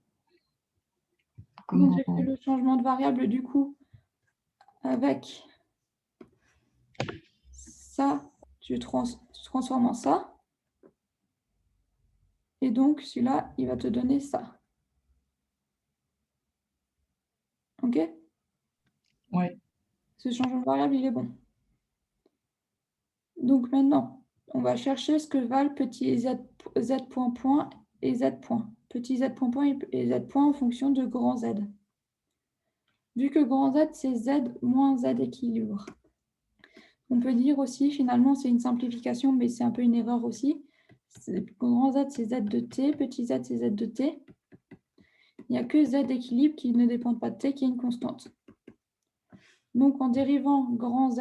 Donc j'ai fait le changement de variable du coup avec ça, tu transformes en ça. Et donc celui-là, il va te donner ça. OK? Ouais. Ce changement de variable, il est bon. Donc maintenant, on va chercher ce que valent petit z point point et z point. Petit z point point et z point en fonction de grand Z. Vu que grand Z, c'est Z moins Z équilibre. On peut dire aussi, finalement, c'est une simplification, mais c'est un peu une erreur aussi. Grand Z, c'est Z de T, petit z, c'est Z de T. Il n'y a que Z d'équilibre qui ne dépend pas de T, qui est une constante. Donc, en dérivant grand Z,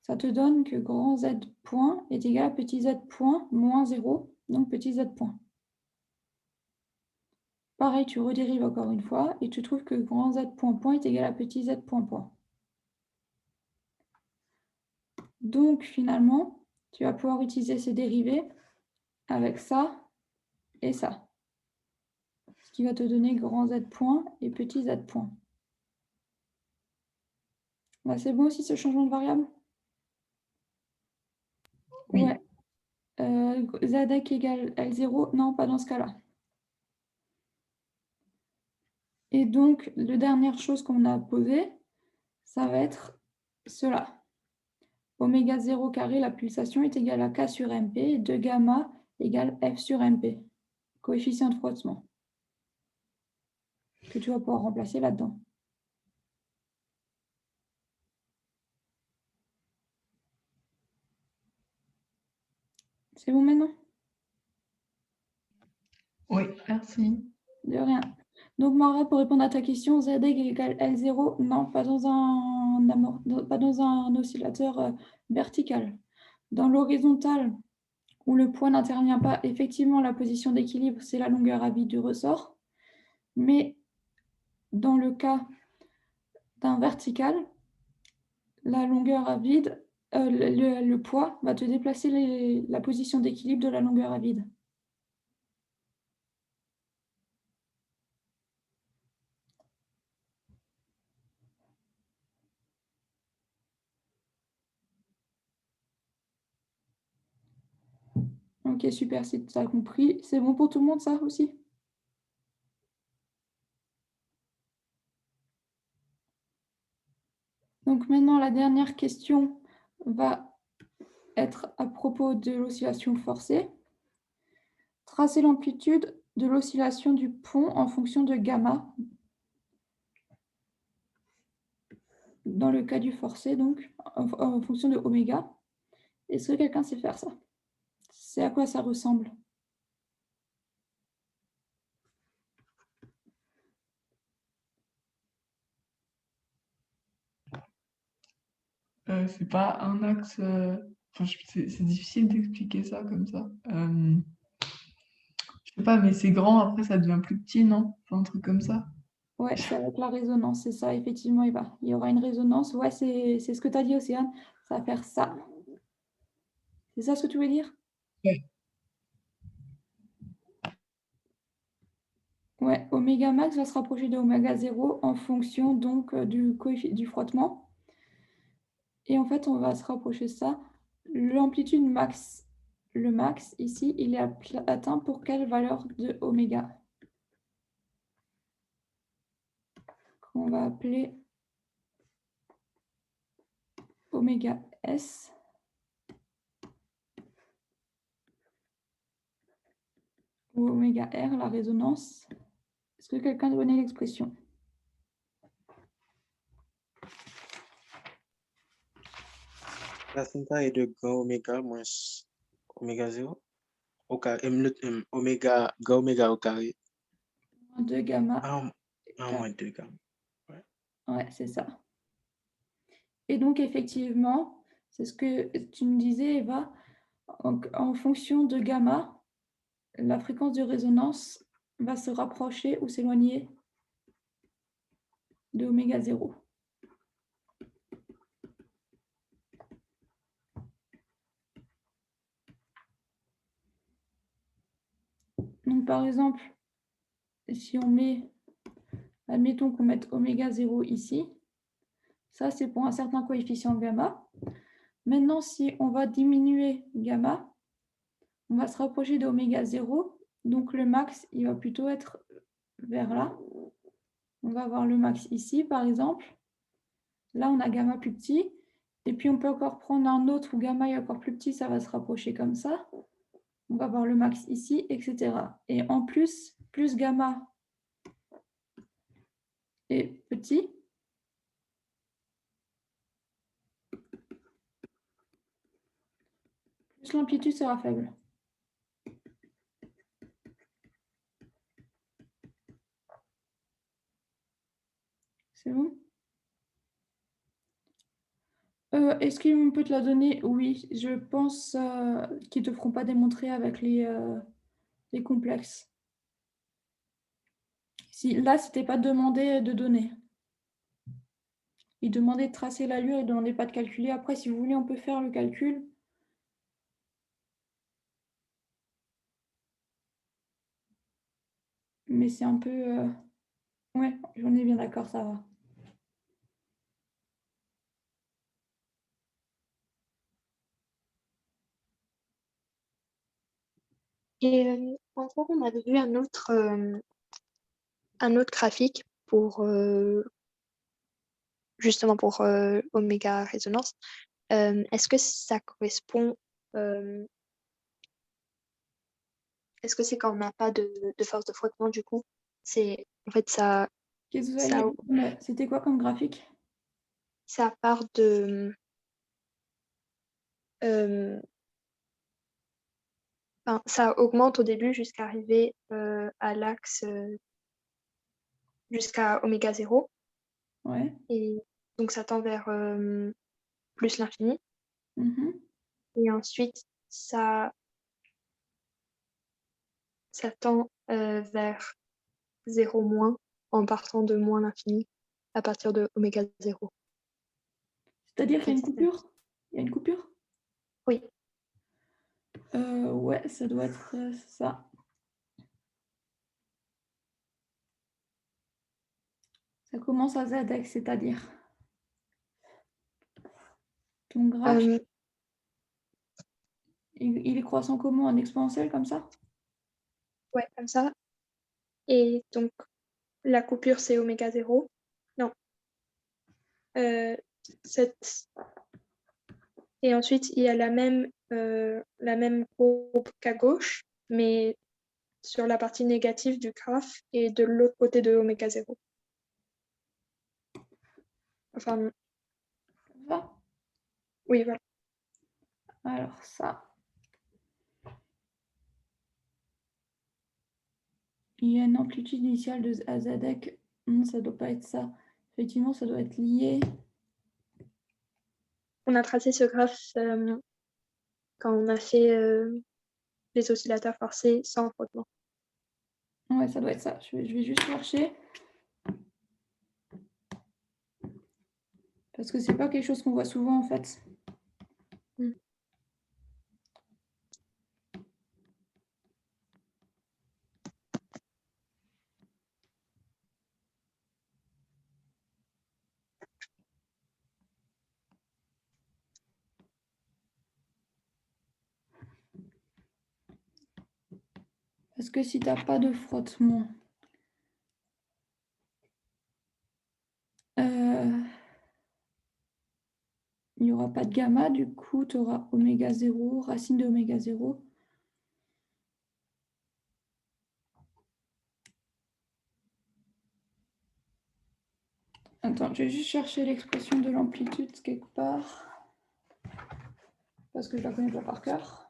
ça te donne que grand Z point est égal à petit z point moins 0, donc petit z point. Pareil, tu redérives encore une fois et tu trouves que grand z point point est égal à petit z point point. Donc, finalement, tu vas pouvoir utiliser ces dérivés avec ça et ça. Ce qui va te donner grand z point et petit z point. Bah, c'est bon aussi ce changement de variable? Oui. Ouais. Zec égale L0, non, pas dans ce cas-là. Et donc, la dernière chose qu'on a posée, ça va être cela. Oméga 0 carré, la pulsation est égale à K sur MP, et 2 gamma égale F sur MP, coefficient de frottement, que tu vas pouvoir remplacer là-dedans. C'est bon maintenant? Oui, merci. De rien. Donc, Mara, pour répondre à ta question, Z égale L0, non, pas dans un oscillateur vertical. Dans l'horizontale, où le poids n'intervient pas, effectivement, la position d'équilibre, c'est la longueur à vide du ressort. Mais dans le cas d'un vertical, la longueur à vide, le poids va te déplacer la position d'équilibre de la longueur à vide. Ok, super, si tu as compris. C'est bon pour tout le monde, ça aussi? Donc maintenant, la dernière question va être à propos de l'oscillation forcée. Tracer l'amplitude de l'oscillation du pont en fonction de gamma. Dans le cas du forcé, donc, en fonction de oméga. Est-ce que quelqu'un sait faire ça? C'est à quoi ça ressemble? C'est pas un axe. C'est difficile d'expliquer ça comme ça. Je sais pas, mais c'est grand, après ça devient plus petit, non? Enfin, un truc comme ça. Ouais, c'est avec la résonance, c'est ça, effectivement, Eva. Il y aura une résonance. Ouais, c'est ce que tu as dit, Océane. Ça va faire ça. C'est ça ce que tu veux dire? Ouais. Ouais, oméga max va se rapprocher de oméga 0 en fonction donc du frottement. Et en fait, on va se rapprocher de ça. L'amplitude max, le max, ici, il est atteint pour quelle valeur de oméga? Qu'on va appeler oméga S. Ou oméga R, la résonance. Est-ce que quelqu'un connaît l'expression? La cinta est de grand oméga moins oméga 0 au carré, oméga, grand oméga au carré, 2 gamma. en moins 2 gamma. Ouais, c'est ça. Et donc, effectivement, c'est ce que tu me disais, Eva, en fonction de gamma, la fréquence de résonance va se rapprocher ou s'éloigner de oméga 0. Donc, par exemple, si on met, admettons qu'on mette oméga 0 ici, ça c'est pour un certain coefficient gamma. Maintenant, si on va diminuer gamma, on va se rapprocher de oméga 0, donc le max, il va plutôt être vers là. On va avoir le max ici, par exemple. Là, on a gamma plus petit. Et puis, on peut encore prendre un autre où gamma est encore plus petit, ça va se rapprocher comme ça. On va avoir le max ici, etc. Et en plus, plus gamma est petit, plus l'amplitude sera faible. C'est bon? Est-ce qu'on peut te la donner? Oui, je pense qu'ils ne te feront pas démontrer avec les complexes. Là, c'était pas demandé de donner. Il demandait de tracer l'allure, il ne demandait pas de calculer. Après, si vous voulez, on peut faire le calcul. Mais c'est un peu... Ouais, on est bien d'accord, ça va. Et en gros, on avait vu un autre graphique pour justement pour oméga résonance. Est-ce que ça correspond est-ce que c'est quand on n'a pas de force de frottement du coup? C'est en fait ça Qu'est-ce que vous avez dit? C'était quoi comme graphique? ça part de enfin, ça augmente au début jusqu'à arriver à l'axe jusqu'à oméga 0. Ouais. Et donc ça tend vers plus l'infini. Mhm. Et ensuite, ça tend vers 0 moins en partant de moins l'infini à partir de oméga 0. C'est-à-dire qu'il y a une coupure? Il y a une coupure? Oui. Ouais, ça doit être ça. Ça commence à ZX, c'est-à-dire ton graphe, il est croissant comment? En exponentiel comme ça? Ouais, comme ça. Et donc, la coupure, c'est oméga 0. Non. Et ensuite, il y a la même courbe qu'à gauche, mais sur la partie négative du graphe et de l'autre côté de oméga 0. Enfin, Ça? oui, voilà. Alors ça. Il y a une amplitude initiale de ZX. Non, ça ne doit pas être ça. Effectivement, ça doit être lié. On a tracé ce graphe quand on a fait les oscillateurs forcés sans frottement. Ouais, ça doit être ça. Je vais juste chercher. Parce que c'est pas quelque chose qu'on voit souvent en fait. Parce que si tu n'as pas de frottement, il n'y aura pas de gamma, du coup, tu auras oméga 0, racine de oméga 0. Attends, je vais juste chercher l'expression de l'amplitude quelque part. Parce que je la connais pas par cœur.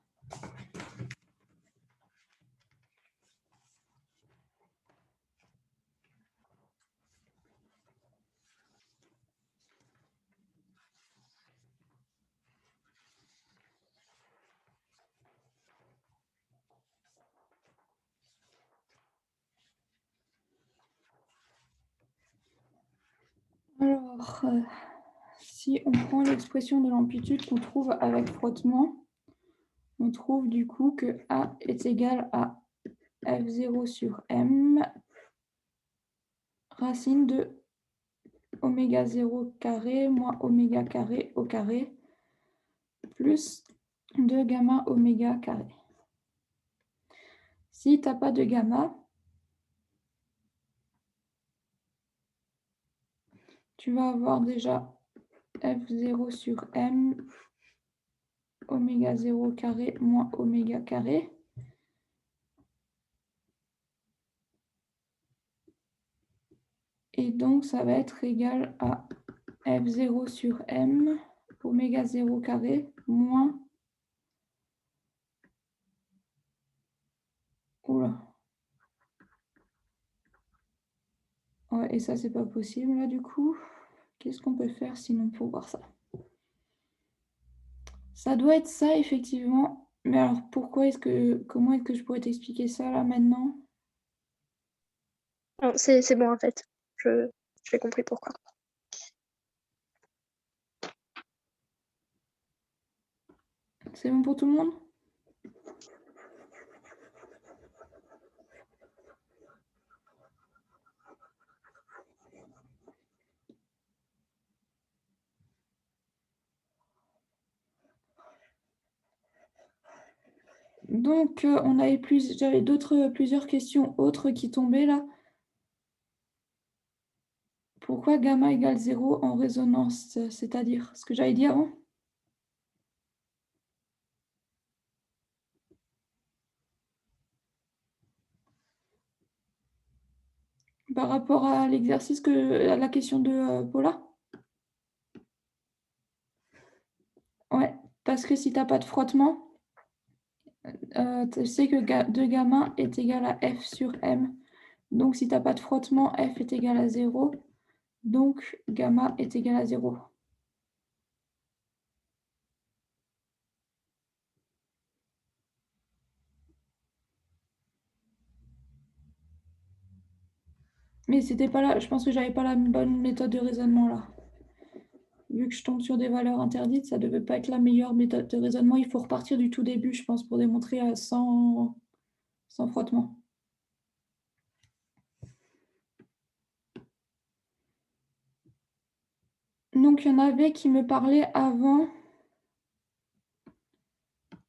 Alors, si on prend l'expression de l'amplitude qu'on trouve avec frottement, on trouve du coup que A est égal à F0 sur M, racine de oméga 0 carré moins oméga carré au carré, plus de gamma oméga carré. Si tu n'as pas de gamma, tu vas avoir déjà F0 sur M, oméga 0 carré moins oméga carré. Et donc, ça va être égal à F0 sur M, oméga 0 carré, moins... Oula. Ouais, et ça, c'est pas possible, là, du coup. Qu'est-ce qu'on peut faire sinon pour voir ça? Ça doit être ça, effectivement. Mais alors, comment est-ce que je pourrais t'expliquer ça, là, maintenant? Non, c'est bon en fait. J'ai compris pourquoi. C'est bon pour tout le monde? Donc, j'avais plusieurs questions autres qui tombaient là. Pourquoi gamma égale 0 en résonance, c'est-à-dire ce que j'avais dit avant? Par rapport à l'exercice, à la question de Paula? Ouais, parce que si tu n'as pas de frottement, tu sais que 2 gamma est égal à F sur M. Donc, si tu n'as pas de frottement, F est égal à 0. Donc, gamma est égal à 0. Mais c'était pas là, je pense que j'avais pas la bonne méthode de raisonnement là. Vu que je tombe sur des valeurs interdites, ça devait pas être la meilleure méthode de raisonnement. Il faut repartir du tout début, je pense, pour démontrer sans frottement. Donc, il y en avait qui me parlaient avant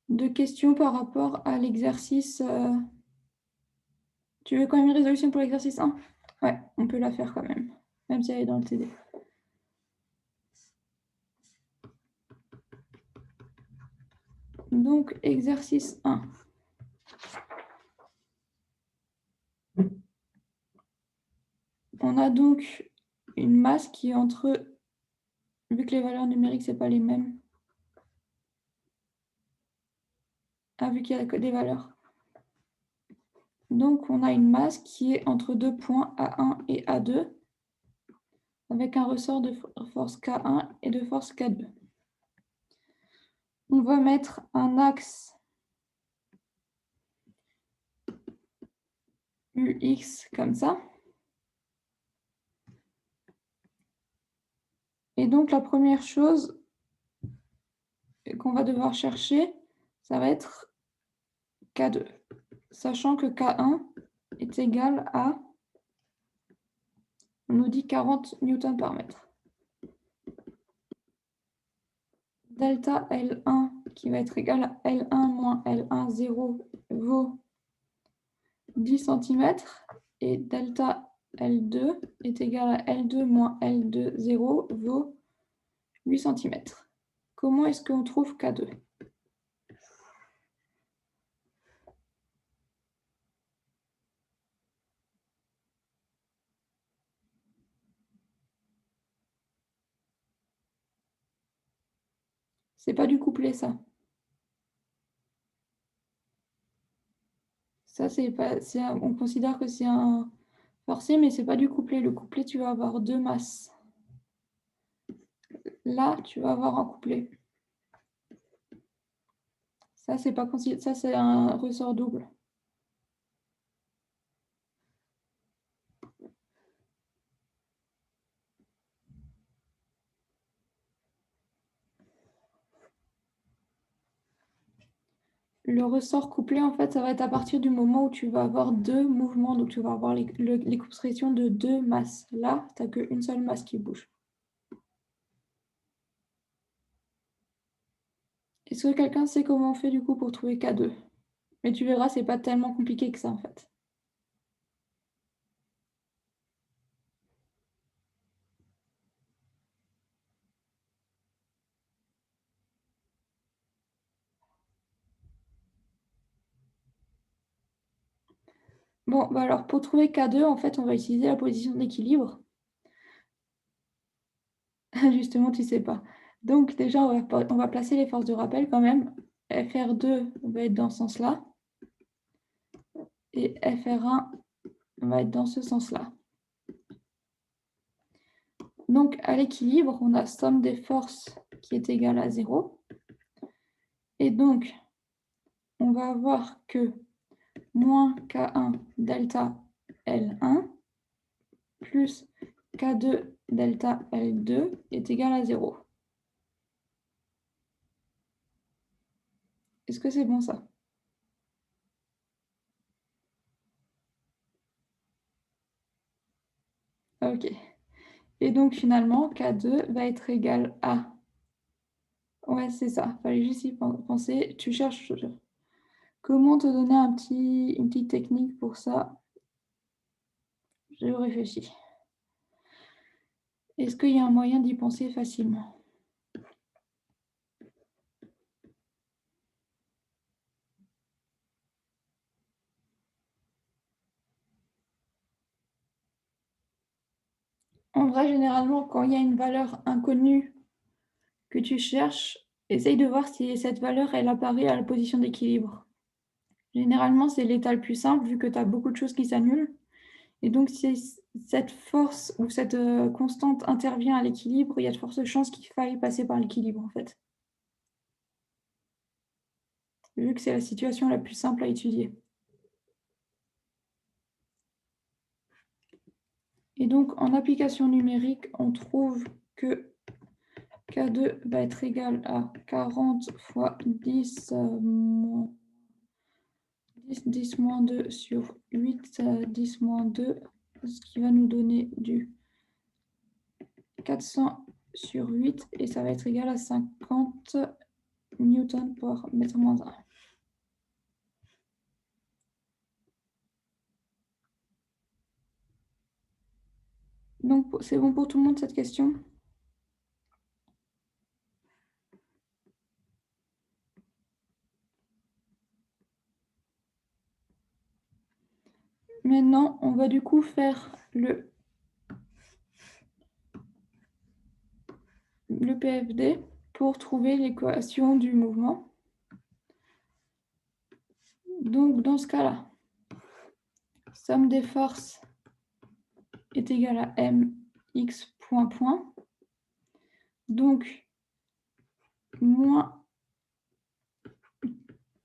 de questions par rapport à l'exercice. Tu veux quand même une résolution pour l'exercice 1? Ouais, on peut la faire quand même si elle est dans le TD. Donc, exercice 1. On a donc une masse qui est entre, vu que les valeurs numériques, c'est pas les mêmes. Ah, vu qu'il y a que des valeurs. Donc, on a une masse qui est entre deux points A1 et A2, avec un ressort de force K1 et de force K2. On va mettre un axe UX comme ça. Et donc, la première chose qu'on va devoir chercher, ça va être K2, sachant que K1 est égal à, on nous dit 40 newtons par mètre. Delta L1 qui va être égal à L1 moins L1 0 vaut 10 cm et delta L2 est égal à L2 moins L2 0 vaut 8 cm. Comment est-ce qu'on trouve K2? C'est pas du couplet, ça. Ça, c'est pas, on considère que c'est un forcé, mais c'est pas du couplet. Le couplet, tu vas avoir deux masses. Là, tu vas avoir un couplet. Ça, c'est pas considéré. Ça, c'est un ressort double. Le ressort couplé, en fait, ça va être à partir du moment où tu vas avoir deux mouvements. Donc, tu vas avoir l'expression de deux masses. Là, tu n'as qu'une seule masse qui bouge. Est-ce que quelqu'un sait comment on fait, du coup, pour trouver K2? Mais tu verras, c'est pas tellement compliqué que ça, en fait. Bon, bah alors, pour trouver K2, en fait, on va utiliser la position d'équilibre. Justement, tu ne sais pas. Donc déjà, on va placer les forces de rappel quand même. FR2 va être dans ce sens-là. Et FR1 va être dans ce sens-là. Donc à l'équilibre, on a somme des forces qui est égale à 0. Et donc, on va avoir que moins K1 delta L1 plus K2 delta L2 est égal à 0. Est-ce que c'est bon ça? Ok. Et donc finalement, K2 va être égal à... Ouais, c'est ça. Fallait juste y penser. Tu cherches comment te donner une petite technique pour ça. Je réfléchis. Est-ce qu'il y a un moyen d'y penser facilement? En vrai, généralement, quand il y a une valeur inconnue que tu cherches, essaye de voir si cette valeur, elle apparaît à la position d'équilibre. Généralement, c'est l'état le plus simple, vu que tu as beaucoup de choses qui s'annulent. Et donc, si cette force ou cette constante intervient à l'équilibre, il y a de fortes chances qu'il faille passer par l'équilibre, en fait. Vu que c'est la situation la plus simple à étudier. Et donc, en application numérique, on trouve que K2 va être égal à 40 fois 10 10 moins 2 sur 8, 10 moins 2, ce qui va nous donner du 400 sur 8, et ça va être égal à 50 newtons par mètre moins 1. Donc, c'est bon pour tout le monde cette question? Maintenant, on va du coup faire le PFD pour trouver l'équation du mouvement. Donc, dans ce cas-là, somme des forces est égale à mx point point. Donc, moins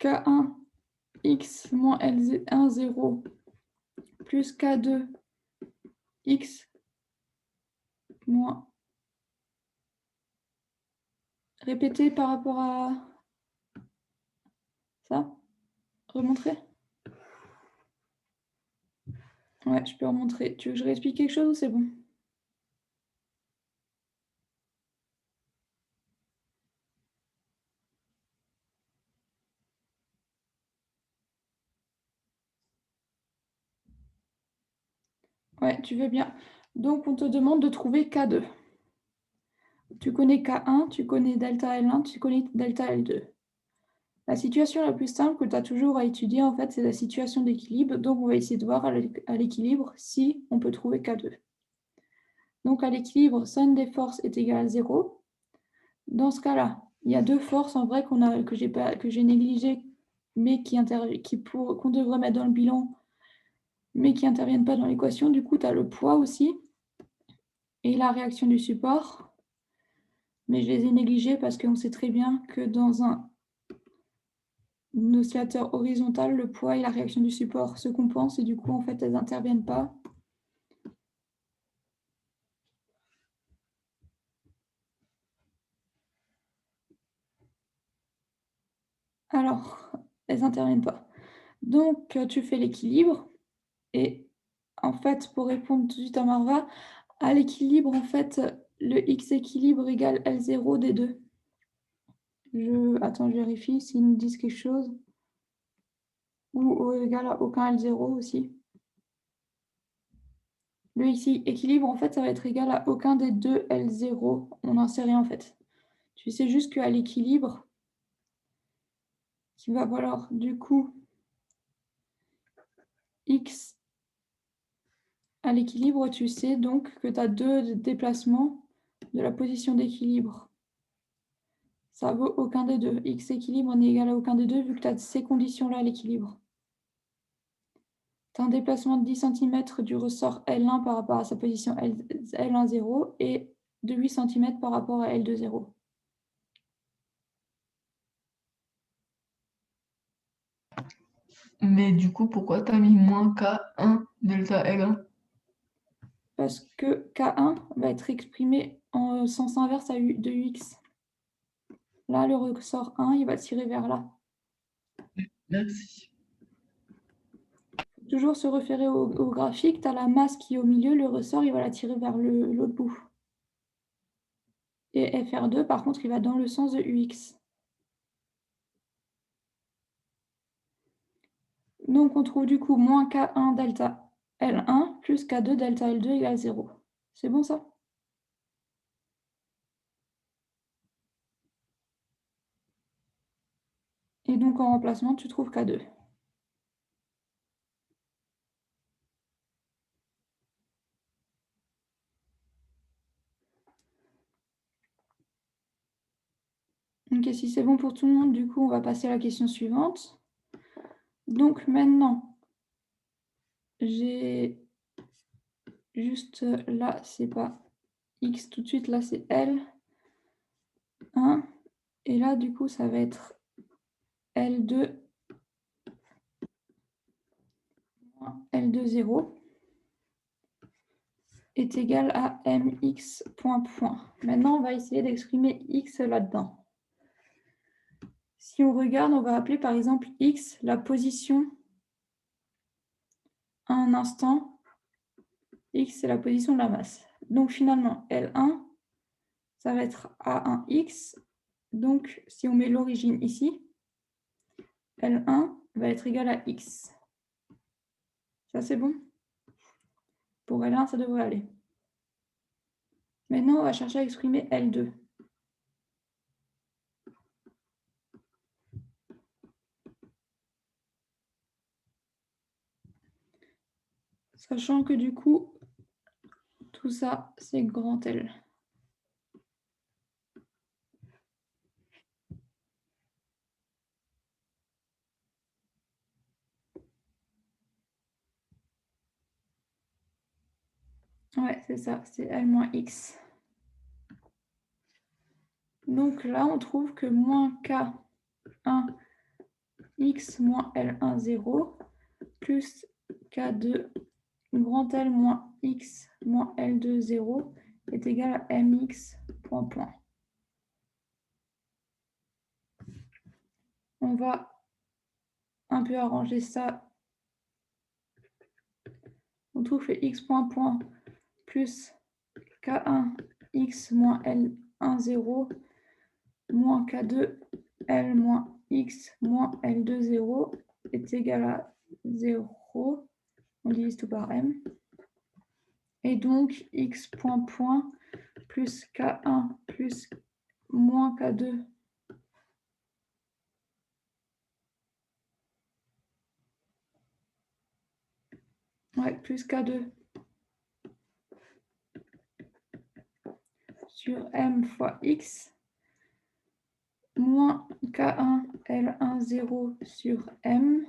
K1 x moins L1 0 plus K2 x moins... Répéter par rapport à ça? Remontrer? Ouais, je peux remontrer. Tu veux que je réexplique quelque chose ou c'est bon? Ouais, tu veux bien. Donc, on te demande de trouver K2. Tu connais K1, tu connais delta L1, tu connais delta L2. La situation la plus simple que tu as toujours à étudier, en fait, c'est la situation d'équilibre. Donc, on va essayer de voir à l'équilibre si on peut trouver K2. Donc, à l'équilibre, somme des forces est égale à 0. Dans ce cas-là, il y a deux forces en vrai que j'ai négligées, mais qu'on devrait mettre dans le bilan, mais qui n'interviennent pas dans l'équation. Du coup, tu as le poids aussi et la réaction du support. Mais je les ai négligées parce qu'on sait très bien que dans un oscillateur horizontal, le poids et la réaction du support se compensent et du coup, en fait, elles n'interviennent pas. Alors, elles n'interviennent pas. Donc, tu fais l'équilibre. Et en fait, pour répondre tout de suite à Marva, à l'équilibre, en fait, le x équilibre égale L0 des deux. Attends, je vérifie s'ils nous disent quelque chose. Ou égal à aucun L0 aussi. Le x équilibre, en fait, ça va être égal à aucun des deux L0. On n'en sait rien, en fait. Tu sais juste qu'à l'équilibre, il va falloir, du coup, x à l'équilibre, tu sais donc que tu as deux déplacements de la position d'équilibre, ça vaut aucun des deux. X équilibre n'est égal à aucun des deux vu que tu as ces conditions-là à l'équilibre. Tu as un déplacement de 10 cm du ressort L1 par rapport à sa position L1, 0 et de 8 cm par rapport à L2, 0. Mais du coup, pourquoi tu as mis moins K1 delta L1? Parce que K1 va être exprimé en sens inverse de UX. Là, le ressort 1, il va tirer vers là. Merci. Toujours se référer au graphique, tu as la masse qui est au milieu, le ressort, il va la tirer vers l'autre bout. Et FR2, par contre, il va dans le sens de UX. Donc, on trouve du coup moins K1 delta L1 plus K2 delta L2 égale 0. C'est bon ça? Et donc, en remplacement, tu trouves K2. Ok, si c'est bon pour tout le monde, du coup, on va passer à la question suivante. Donc, maintenant, j'ai juste là, c'est pas X tout de suite, là, c'est L. 1. Et là, du coup, ça va être L2 moins L2, 0 est égal à mx point point. Maintenant, on va essayer d'exprimer x là-dedans. Si on regarde, on va appeler par exemple x la position à un instant. X, c'est la position de la masse. Donc finalement, L1, ça va être A1x. Donc si on met l'origine ici, L1 va être égal à x. Ça, c'est bon? Pour L1, ça devrait aller. Maintenant, on va chercher à exprimer L2. Sachant que du coup, tout ça, c'est grand L. Ouais, c'est ça, c'est L moins X. Donc là, on trouve que moins K1 X moins L1, 0 plus K2 grand L moins X moins L2, 0 est égal à mx point point. On va un peu arranger ça. On trouve que x point point plus K1 X moins L1, 0 moins K2 L moins X moins L2, 0 est égal à 0. On divise tout par m. Et donc, x point point plus K1 plus moins K2 plus K2 sur m fois x moins K1 L1, 0 sur m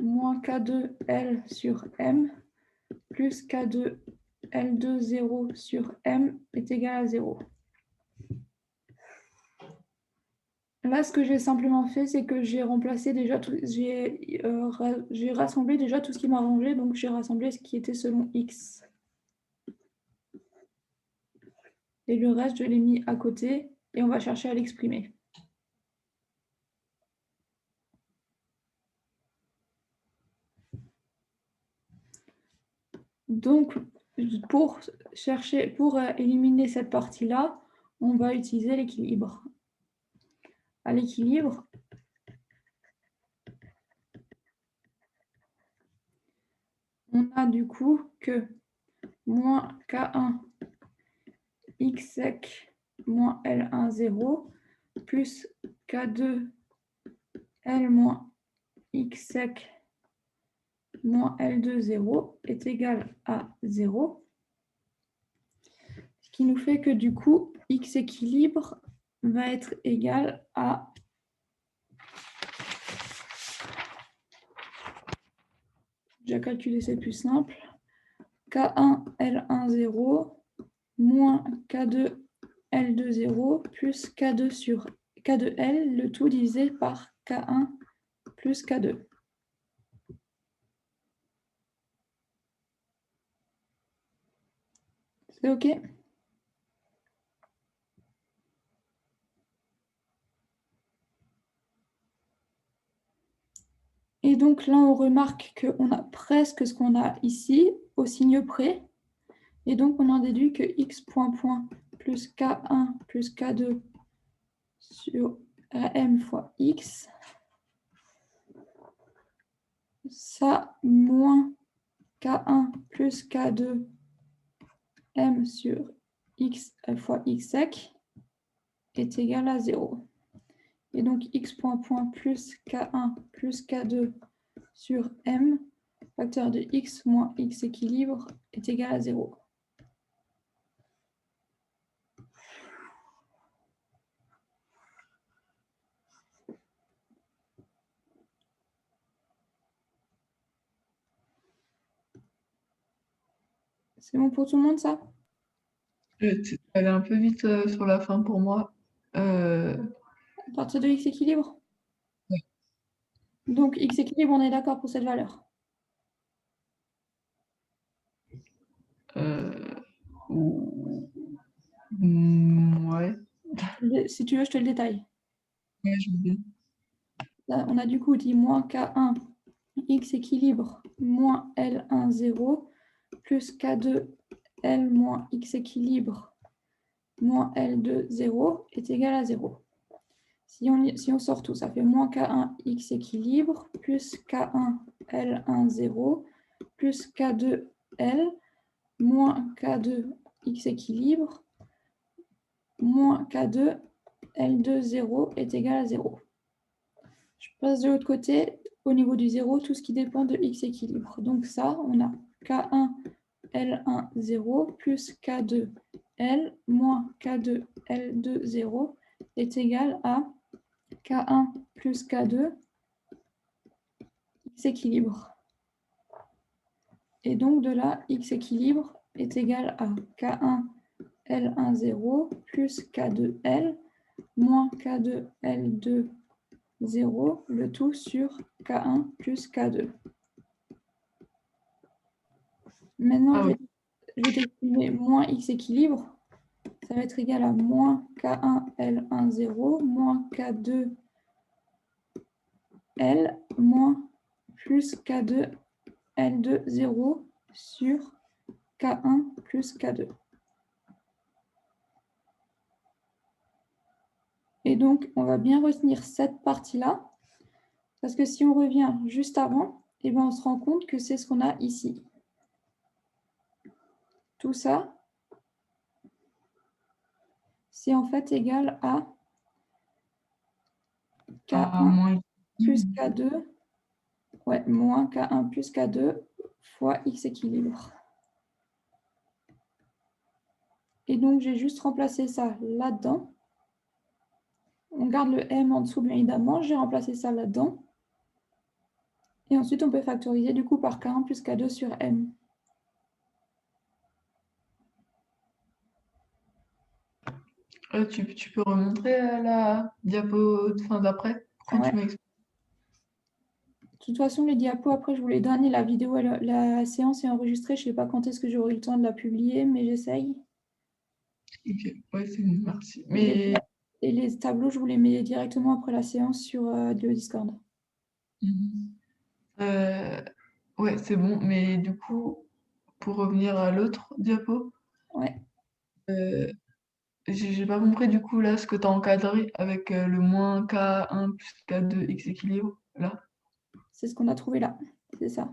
moins K2 L sur m plus K2 L2, 0 sur m est égal à 0. Là, ce que j'ai simplement fait, c'est que j'ai remplacé déjà tout, j'ai rassemblé déjà tout ce qui m'a rangé, donc j'ai rassemblé ce qui était selon x. Et le reste, je l'ai mis à côté et on va chercher à l'exprimer. Donc, pour éliminer cette partie-là, on va utiliser l'équilibre. À l'équilibre, on a du coup que moins K1 X sec moins L1, 0 plus K2 L moins X sec moins L2, 0 est égal à 0. Ce qui nous fait que du coup, x équilibre va être égal à déjà calculé, c'est plus simple. K1, L1, 0, moins K2, L2, 0, plus K2 sur K2L, le tout divisé par K1 plus K2. C'est OK? Et donc là, on remarque qu'on a presque ce qu'on a ici, au signe près. Et donc, on en déduit que x point point plus K1 plus K2 sur M fois x, ça moins K1 plus K2 M sur x fois x sec est égal à 0. Et donc, x point point plus K1 plus K2 sur M, facteur de x moins x équilibre, est égal à 0. C'est bon pour tout le monde, ça? Tu allais un peu vite sur la fin pour moi. À partir de x équilibre? Oui. Donc, x équilibre, on est d'accord pour cette valeur? Ouais. Si tu veux, je te le détaille. Ouais, je veux bien. Là, on a du coup dit moins K1 x équilibre moins L1 0 plus K2 L moins x équilibre moins L2 0 est égal à 0. Si on sort tout, ça fait moins K1 x équilibre plus K1 L1 0 plus K2 L moins K2 x équilibre moins K2 L2 0 est égal à 0. Je passe de l'autre côté, au niveau du 0, tout ce qui dépend de x équilibre. Donc ça, on a K1 L1 0 plus K2 L moins K2 L2 0 est égal à K1 plus K2 x équilibre. Et donc de là, x équilibre est égal à K1 L1 0 plus K2 L moins K2 L2 0, le tout sur K1 plus K2. Maintenant, je vais t'exprimer moins x équilibre. Ça va être égal à moins K1 L1 0 moins K2 L moins plus K2 L2 0 sur K1 plus K2. Et donc, on va bien retenir cette partie-là, parce que si on revient juste avant, eh ben, on se rend compte que c'est ce qu'on a ici. Tout ça, c'est en fait égal à K1 plus K2, ouais, moins K1 plus K2 fois x équilibre. Et donc, j'ai juste remplacé ça là-dedans. On garde le m en dessous, bien évidemment. J'ai remplacé ça là-dedans. Et ensuite, on peut factoriser du coup par K1 plus K2 sur m. Tu peux remontrer la diapo d'après que Ouais. tu m'as expliqué. De toute façon, les diapos, après, je vous les donne. Et la vidéo, la séance est enregistrée. Je ne sais pas quand est-ce que j'aurai le temps de la publier, mais j'essaye. Ok, ouais, c'est bon, merci. Mais... Et les tableaux, je vous les mets directement après la séance sur le Discord. Ouais, c'est bon. Mais du coup, pour revenir à l'autre diapo, Ouais. J'ai pas compris du coup là ce que tu as encadré avec le moins K1 plus K2 x équilibre là. C'est ce qu'on a trouvé là. C'est ça.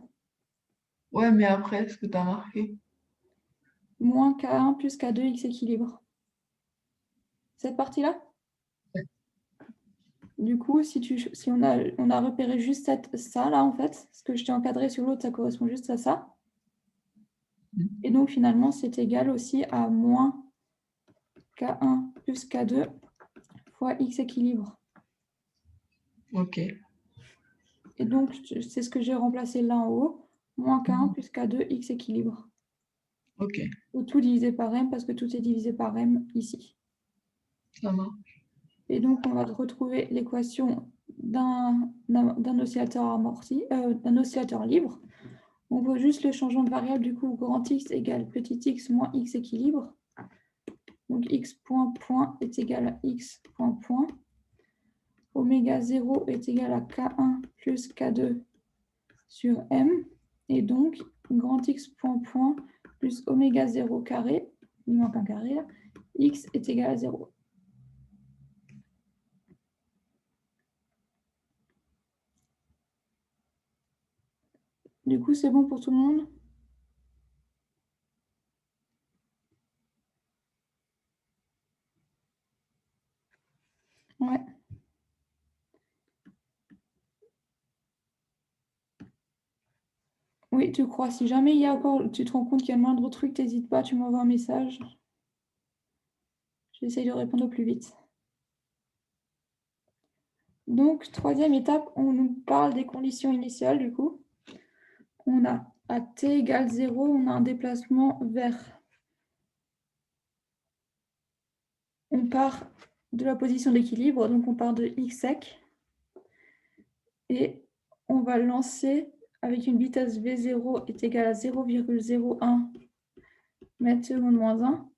Ouais, mais après, ce que tu as marqué. Moins K1 plus K2 x équilibre. Cette partie-là? Ouais. Du coup, si on a repéré juste ça là, en fait, ce que je t'ai encadré sur l'autre, ça correspond juste à ça. Et donc, finalement, c'est égal aussi à moins K1 plus K2 fois X équilibre. Ok. Et donc, c'est ce que j'ai remplacé là en haut. Moins K1 plus K2 X équilibre. Ok. Ou tout divisé par M parce que tout est divisé par M ici. Ça marche. Et donc, on va retrouver l'équation d'un oscillateur amorti, d'un oscillateur libre. On voit juste le changement de variable, du coup, grand X égale petit x moins X équilibre. Donc, X point point est égal à X point point. Oméga 0 est égal à K1 plus K2 sur M. Et donc, grand X point point plus oméga 0 carré, il manque un carré là, X est égal à 0. Du coup, c'est bon pour tout le monde? Ouais. Oui, tu crois. Si jamais il y a encore, tu te rends compte qu'il y a le moindre truc, n'hésite pas, tu m'envoies un message. J'essaye de répondre au plus vite. Donc, troisième étape, on nous parle des conditions initiales, du coup. On a à t égale 0, on a un déplacement vers... On part de la position d'équilibre, donc on part de x sec. Et on va lancer avec une vitesse v0 est égale à 0,01 mètres seconde moins 1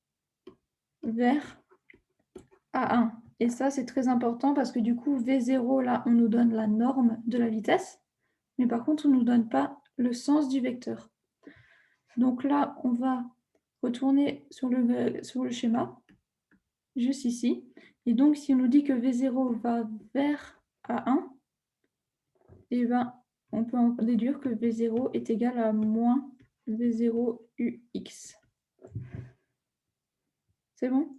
vers A1. Et ça, c'est très important parce que du coup, V0, là, on nous donne la norme de la vitesse, mais par contre, on ne nous donne pas le sens du vecteur. Donc là, on va retourner sur le schéma, juste ici. Et donc, si on nous dit que V0 va vers A1, eh ben, on peut en déduire que V0 est égal à moins V0 UX. C'est bon?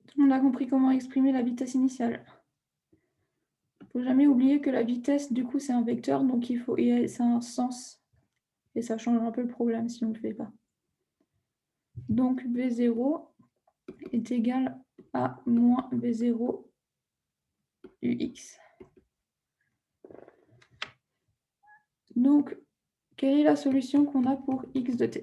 Tout le monde a compris comment exprimer la vitesse initiale. Il ne faut jamais oublier que la vitesse, du coup, c'est un vecteur, donc c'est un sens. Et ça change un peu le problème si on ne le fait pas. Donc V0 est égal à moins V0 UX. Donc, quelle est la solution qu'on a pour x de t?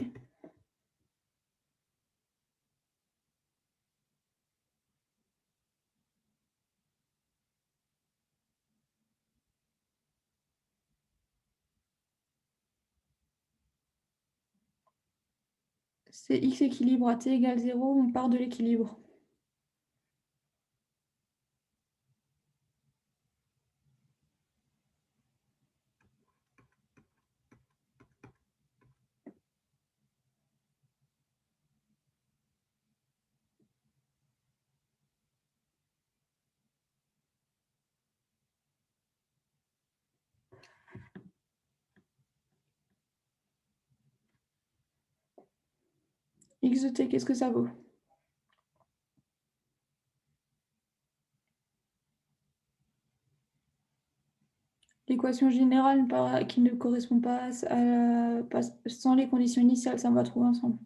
C'est x équilibre à t égale 0, on part de l'équilibre. X de t, qu'est-ce que ça vaut? L'équation générale qui ne correspond pas sans les conditions initiales, ça on va trouver ensemble.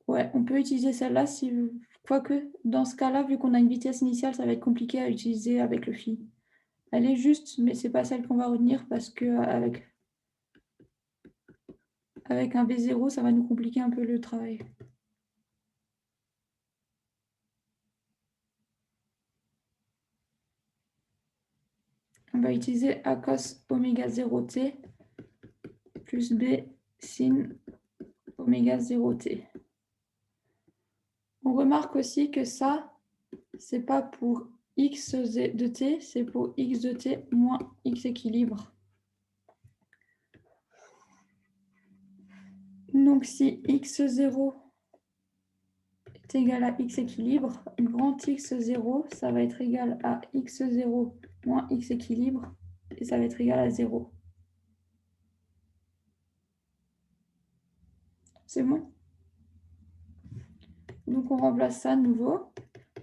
Ouais, on peut utiliser celle-là, quoique dans ce cas-là, vu qu'on a une vitesse initiale, ça va être compliqué à utiliser avec le phi. Elle est juste, mais c'est pas celle qu'on va retenir parce que avec un V0, ça va nous compliquer un peu le travail. On va utiliser A cos oméga 0t plus B sin oméga 0t. On remarque aussi que ça, c'est pas pour x de t, c'est pour x de t moins x équilibre. Donc si x0 est égal à x équilibre, grand x0, ça va être égal à x0 moins x équilibre, et ça va être égal à 0. C'est bon? Donc, on remplace ça à nouveau.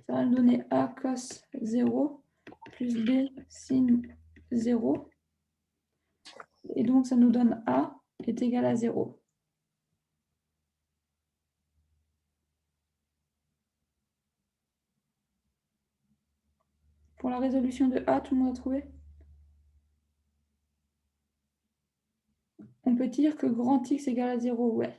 Ça va nous donner A cos 0 plus B sin 0. Et donc, ça nous donne A est égal à 0. Pour la résolution de A, tout le monde a trouvé? On peut dire que grand X égale à 0, ouais.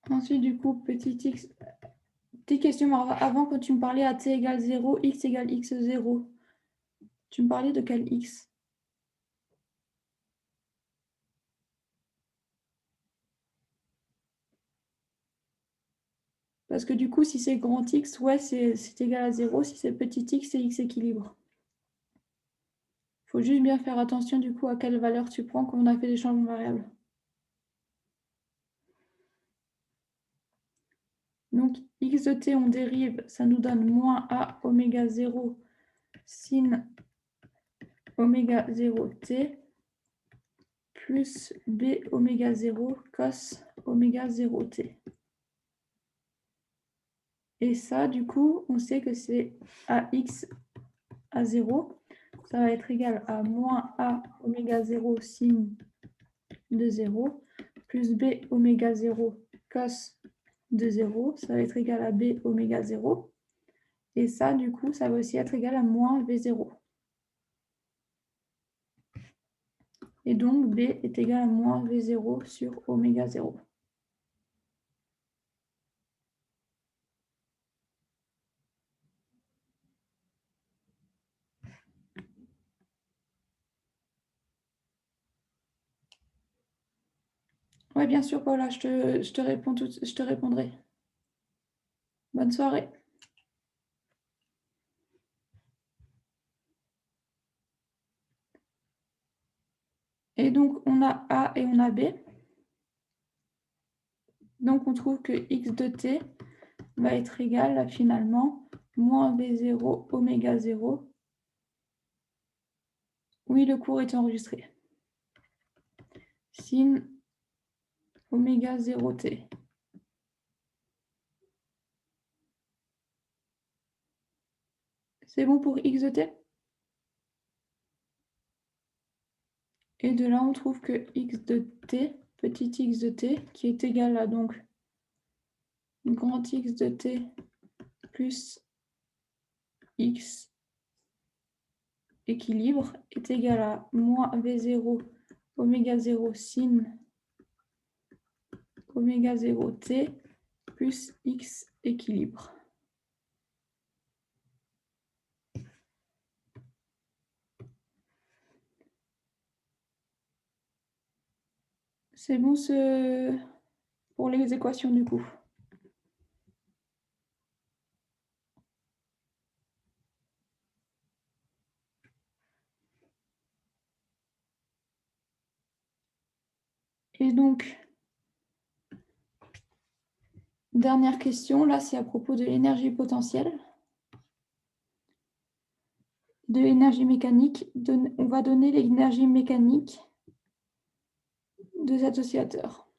Ensuite, du coup, petit x. Petite question, avant, quand tu me parlais à t égale 0, x égale x0, tu me parlais de quel x? Parce que du coup, si c'est grand X, ouais, c'est égal à 0. Si c'est petit x, c'est x équilibre. Il faut juste bien faire attention du coup à quelle valeur tu prends quand on a fait des changements de variables. Donc, x de t, on dérive, ça nous donne moins a oméga 0 sin oméga 0 t plus b oméga 0 cos oméga 0 t. Et ça, du coup, on sait que c'est ax à 0. Ça va être égal à moins a oméga 0 sin de 0 plus b oméga 0 cos de 0. Ça va être égal à b oméga 0. Et ça, du coup, ça va aussi être égal à moins v0. Et donc, b est égal à moins v0 sur oméga 0. Oui, bien sûr, Paula, je te répondrai. Bonne soirée. Et donc, on a A et on a B. Donc, on trouve que x de t va être égal à finalement moins v0 oméga 0. Oui, le cours est enregistré. Sin oméga 0t. C'est bon pour x de t? Et de là, on trouve que x de t, petit x de t, qui est égal à donc grand x de t plus x équilibre, est égal à moins v0 oméga 0 sin oméga 0 t plus x équilibre. C'est bon pour les équations du coup. Et donc, dernière question, là c'est à propos de l'énergie potentielle, de l'énergie mécanique. On va donner l'énergie mécanique de cet oscillateur.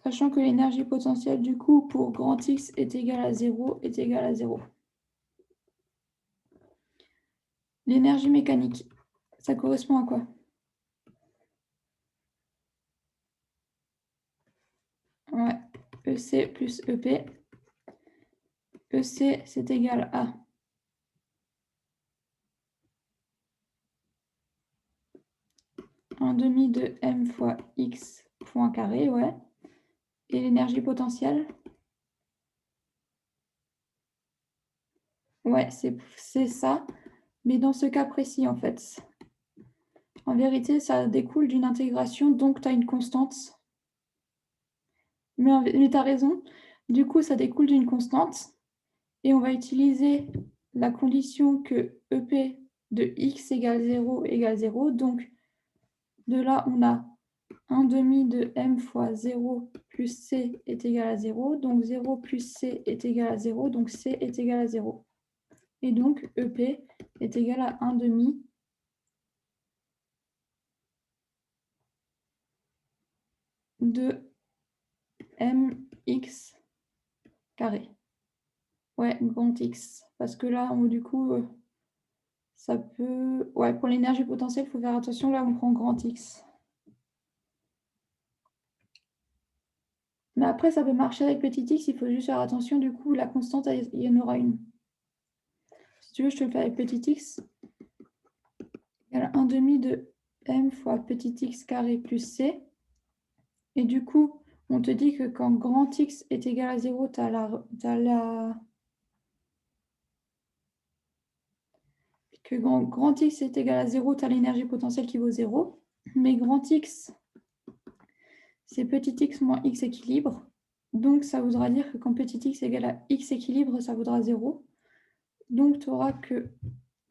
Sachant que l'énergie potentielle du coup pour grand X est égale à 0, est égale à 0. L'énergie mécanique, ça correspond à quoi? Ouais, EC plus EP. EC, c'est égal à un demi de m fois x point carré, ouais. Et l'énergie potentielle? Ouais, c'est ça. Mais dans ce cas précis, en fait, en vérité, ça découle d'une intégration, donc tu as une constante. Mais tu as raison. Du coup, ça découle d'une constante. Et on va utiliser la condition que EP de x égale 0 égale 0. Donc, De là, on a 1 demi de m fois 0 plus c est égal à 0. Donc 0 plus c est égal à 0. Donc c est égal à 0. Et donc EP est égal à 1 demi de mx carré. Ouais, grand X. Parce que là, du coup, ça peut... Ouais, pour l'énergie potentielle, il faut faire attention. Là, on prend grand X. Mais après, ça peut marcher avec petit x, il faut juste faire attention. Du coup, la constante, il y en aura une. Si tu veux, je te le fais avec petit x. Il y a 1 demi de m fois petit x carré plus c. Et du coup, on te dit que quand grand X est égal à 0, tu as que grand X est égal à 0, tu as l'énergie potentielle qui vaut 0. Mais grand X, c'est petit x moins x équilibre. Donc, ça voudra dire que quand petit x est égal à x équilibre, ça vaudra 0. Donc, tu auras que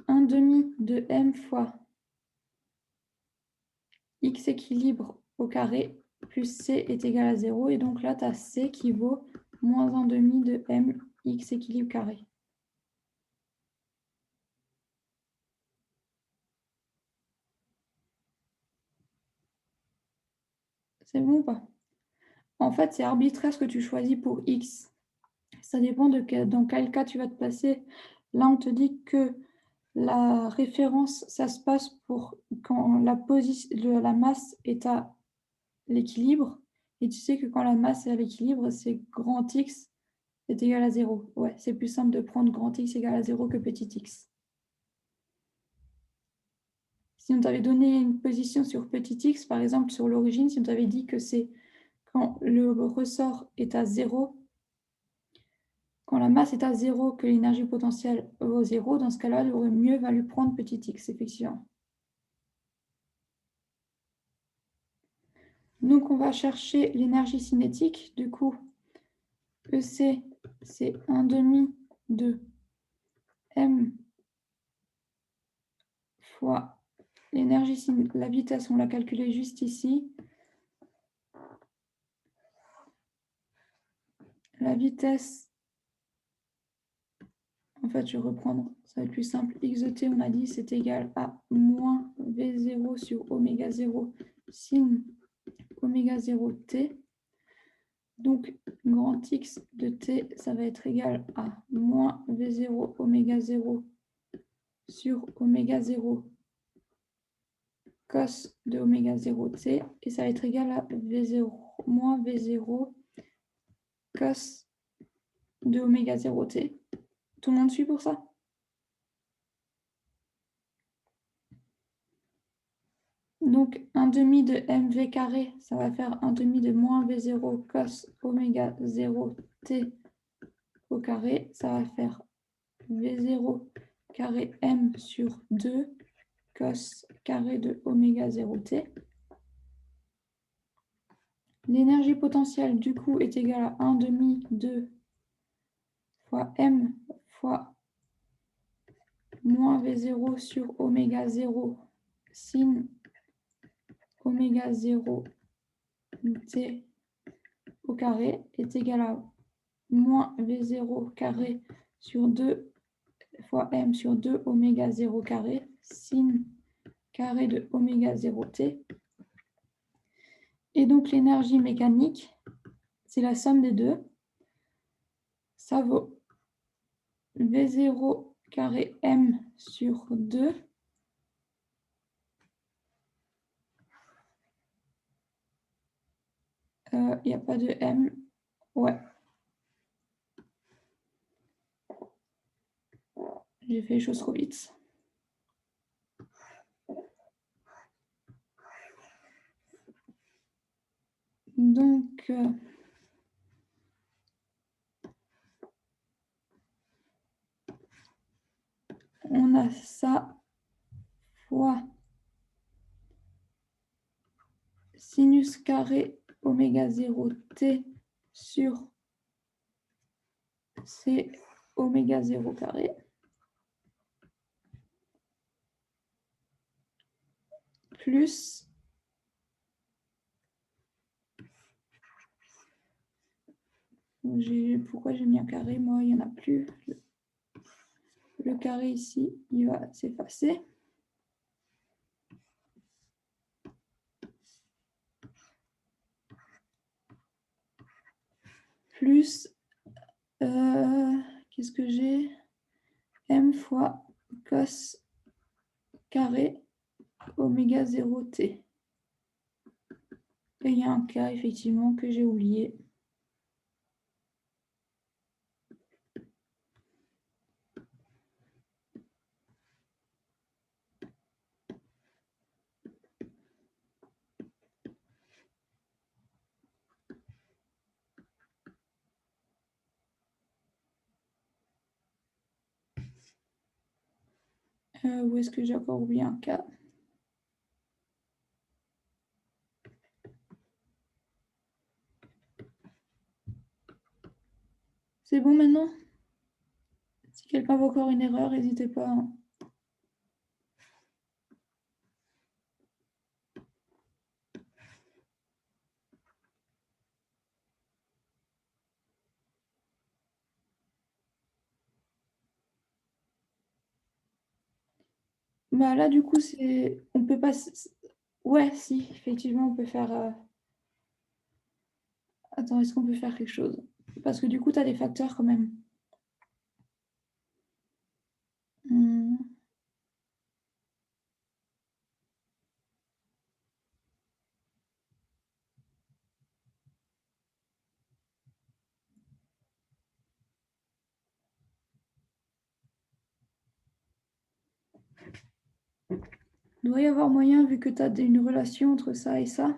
1 demi de m fois x équilibre au carré plus c est égal à 0. Et donc là, tu as c qui vaut moins 1 demi de m x équilibre carré. C'est bon ou pas? En fait, c'est arbitraire ce que tu choisis pour x. Ça dépend de dans quel cas tu vas te placer. Là, on te dit que la référence, ça se passe pour quand la masse est à l'équilibre. Et tu sais que quand la masse est à l'équilibre, c'est grand X est égal à 0. Ouais, c'est plus simple de prendre grand X égal à 0 que petit x. Si on t'avait donné une position sur petit x, par exemple sur l'origine, si on t'avait dit que c'est quand le ressort est à 0, quand la masse est à 0, que l'énergie potentielle vaut 0, dans ce cas-là, il aurait mieux valu prendre petit x, effectivement. Donc, on va chercher l'énergie cinétique. Du coup, EC, c'est 1 demi de m fois l'énergie cinétique. La vitesse, on l'a calculée juste ici. La vitesse, en fait, je vais reprendre, ça va être plus simple. X de t, on a dit, c'est égal à moins V0 sur oméga 0 sin oméga 0 t. Donc, grand X de t, ça va être égal à moins V0 oméga 0 sur oméga 0 cos de oméga 0 t. Et ça va être égal à V0 moins V0 cos de oméga 0 t. Tout le monde suit pour ça? Donc, 1 demi de mv carré, ça va faire 1 demi de moins v0 cos oméga 0 t au carré. Ça va faire v0 carré m sur 2 cos carré de oméga 0 t. L'énergie potentielle, du coup, est égale à 1 demi de fois m fois moins v0 sur oméga 0 sin oméga 0 t au carré est égal à moins V0 carré sur 2 fois M sur 2 oméga 0 carré sin carré de oméga 0 t. Et donc l'énergie mécanique, c'est la somme des deux. Ça vaut V0 carré M sur 2 il n'y a pas de M. Ouais. J'ai fait les choses trop vite. Donc, on a ça fois sinus carré oméga 0 t sur C oméga 0 carré plus Pourquoi j'ai mis un carré? Moi, il n'y en a plus. Le carré ici, il va s'effacer. Plus, qu'est-ce que j'ai? M fois cos carré oméga 0t. Et il y a un cas, effectivement, que j'ai oublié. Où est-ce que j'ai encore oublié un cas? C'est bon maintenant? Si quelqu'un voit encore une erreur, n'hésitez pas. Hein. Bah là, du coup, on peut pas. Ouais, si, effectivement, on peut faire. Attends, est-ce qu'on peut faire quelque chose? Parce que du coup, tu as des facteurs quand même. Il doit y avoir moyen, vu que tu as une relation entre ça et ça.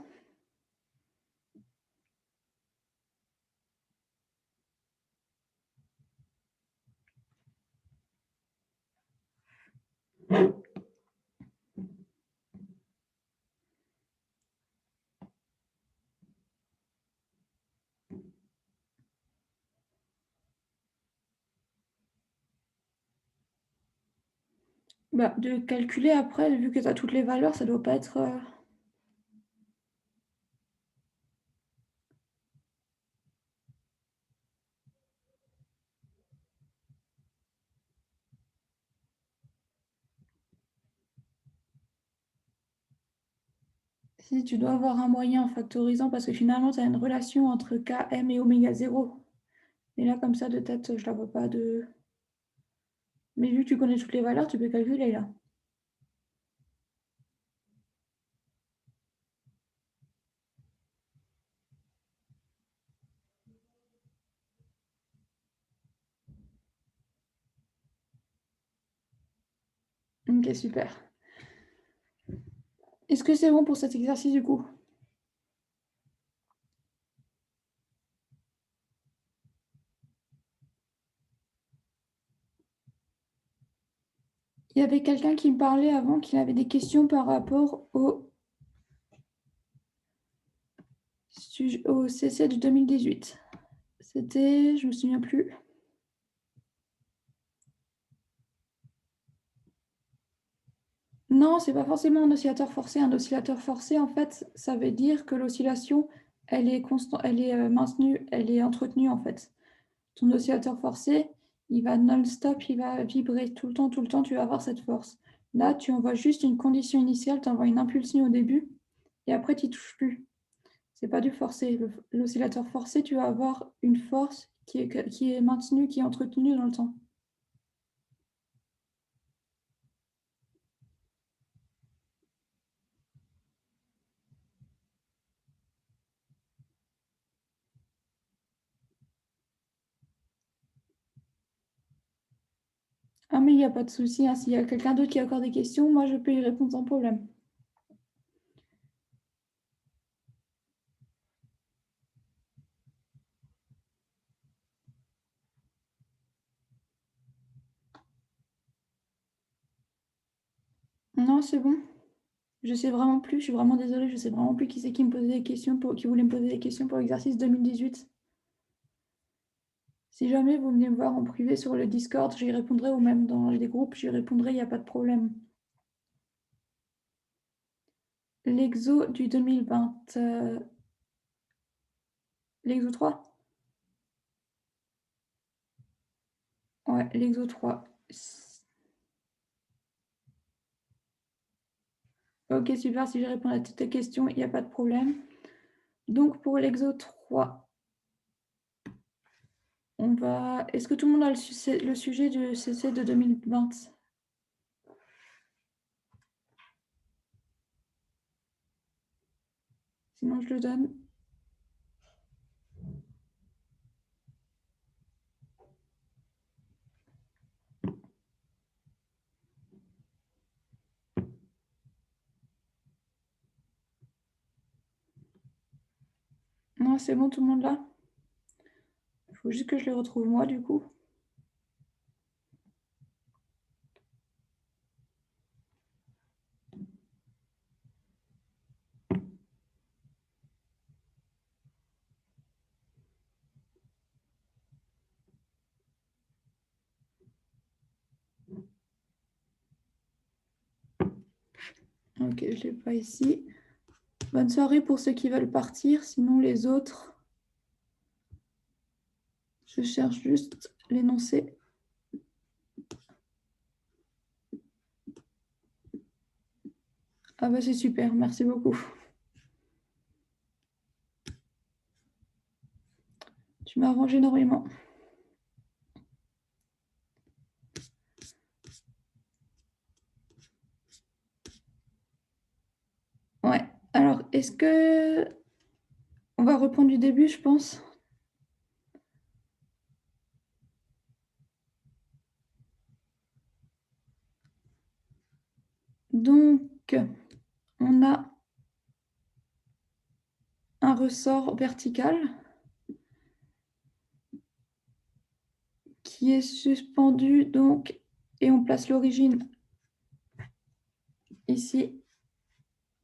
Bah, de calculer après, vu que tu as toutes les valeurs, ça doit pas être. Si tu dois avoir un moyen en factorisant, parce que finalement, tu as une relation entre Km et oméga 0. Et là, comme ça, de tête, je la vois pas de. Mais vu que tu connais toutes les valeurs, tu peux calculer là. Ok, super. Est-ce que c'est bon pour cet exercice du coup? Il y avait quelqu'un qui me parlait avant qu'il avait des questions par rapport au CC de 2018. C'était, je me souviens plus. Non, c'est pas forcément un oscillateur forcé. Un oscillateur forcé, en fait, ça veut dire que l'oscillation, elle est maintenue, elle est entretenue en fait. Ton oscillateur forcé, il va non-stop, il va vibrer tout le temps, tu vas avoir cette force. Là, tu envoies juste une condition initiale, tu envoies une impulsion au début, et après, tu n'y touches plus. C'est pas du forcé. L'oscillateur forcé, tu vas avoir une force qui est maintenue, qui est entretenue dans le temps. Ah, mais il n'y a pas de souci. Hein. S'il y a quelqu'un d'autre qui a encore des questions, moi, je peux y répondre sans problème. Non, c'est bon. Je sais vraiment plus. Je suis vraiment désolée. Je sais vraiment plus qui c'est qui me posait des questions qui voulait me poser des questions pour l'exercice 2018. Si jamais vous venez me voir en privé sur le Discord, j'y répondrai ou même dans les groupes, j'y répondrai, il n'y a pas de problème. L'exo du 2020. L'exo 3? Ouais, l'exo 3. Ok, super, si je réponds à toutes tes questions, il n'y a pas de problème. Donc, pour l'exo 3, on va... Est-ce que tout le monde a le sujet du CC de 2020? Sinon, je le donne. Non, c'est bon, tout le monde là? Il faut juste que je les retrouve moi, du coup. Ok, je ne l'ai pas ici. Bonne soirée pour ceux qui veulent partir. Sinon, les autres, je cherche juste l'énoncé. Ah bah c'est super, merci beaucoup. Tu m'arranges énormément. Ouais, alors est-ce que... On va reprendre du début, je pense. Donc, on a un ressort vertical qui est suspendu, donc, et on place l'origine ici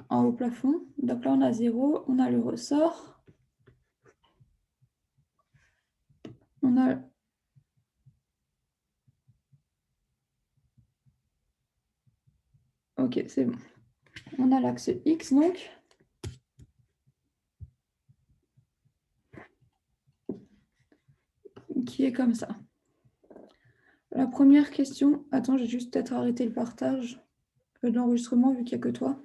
en haut plafond. Donc là, on a 0, on a le ressort. On a... Ok, c'est bon. On a l'axe X, donc. Qui est comme ça. La première question... Attends, j'ai juste peut-être arrêté le partage de l'enregistrement vu qu'il n'y a que toi.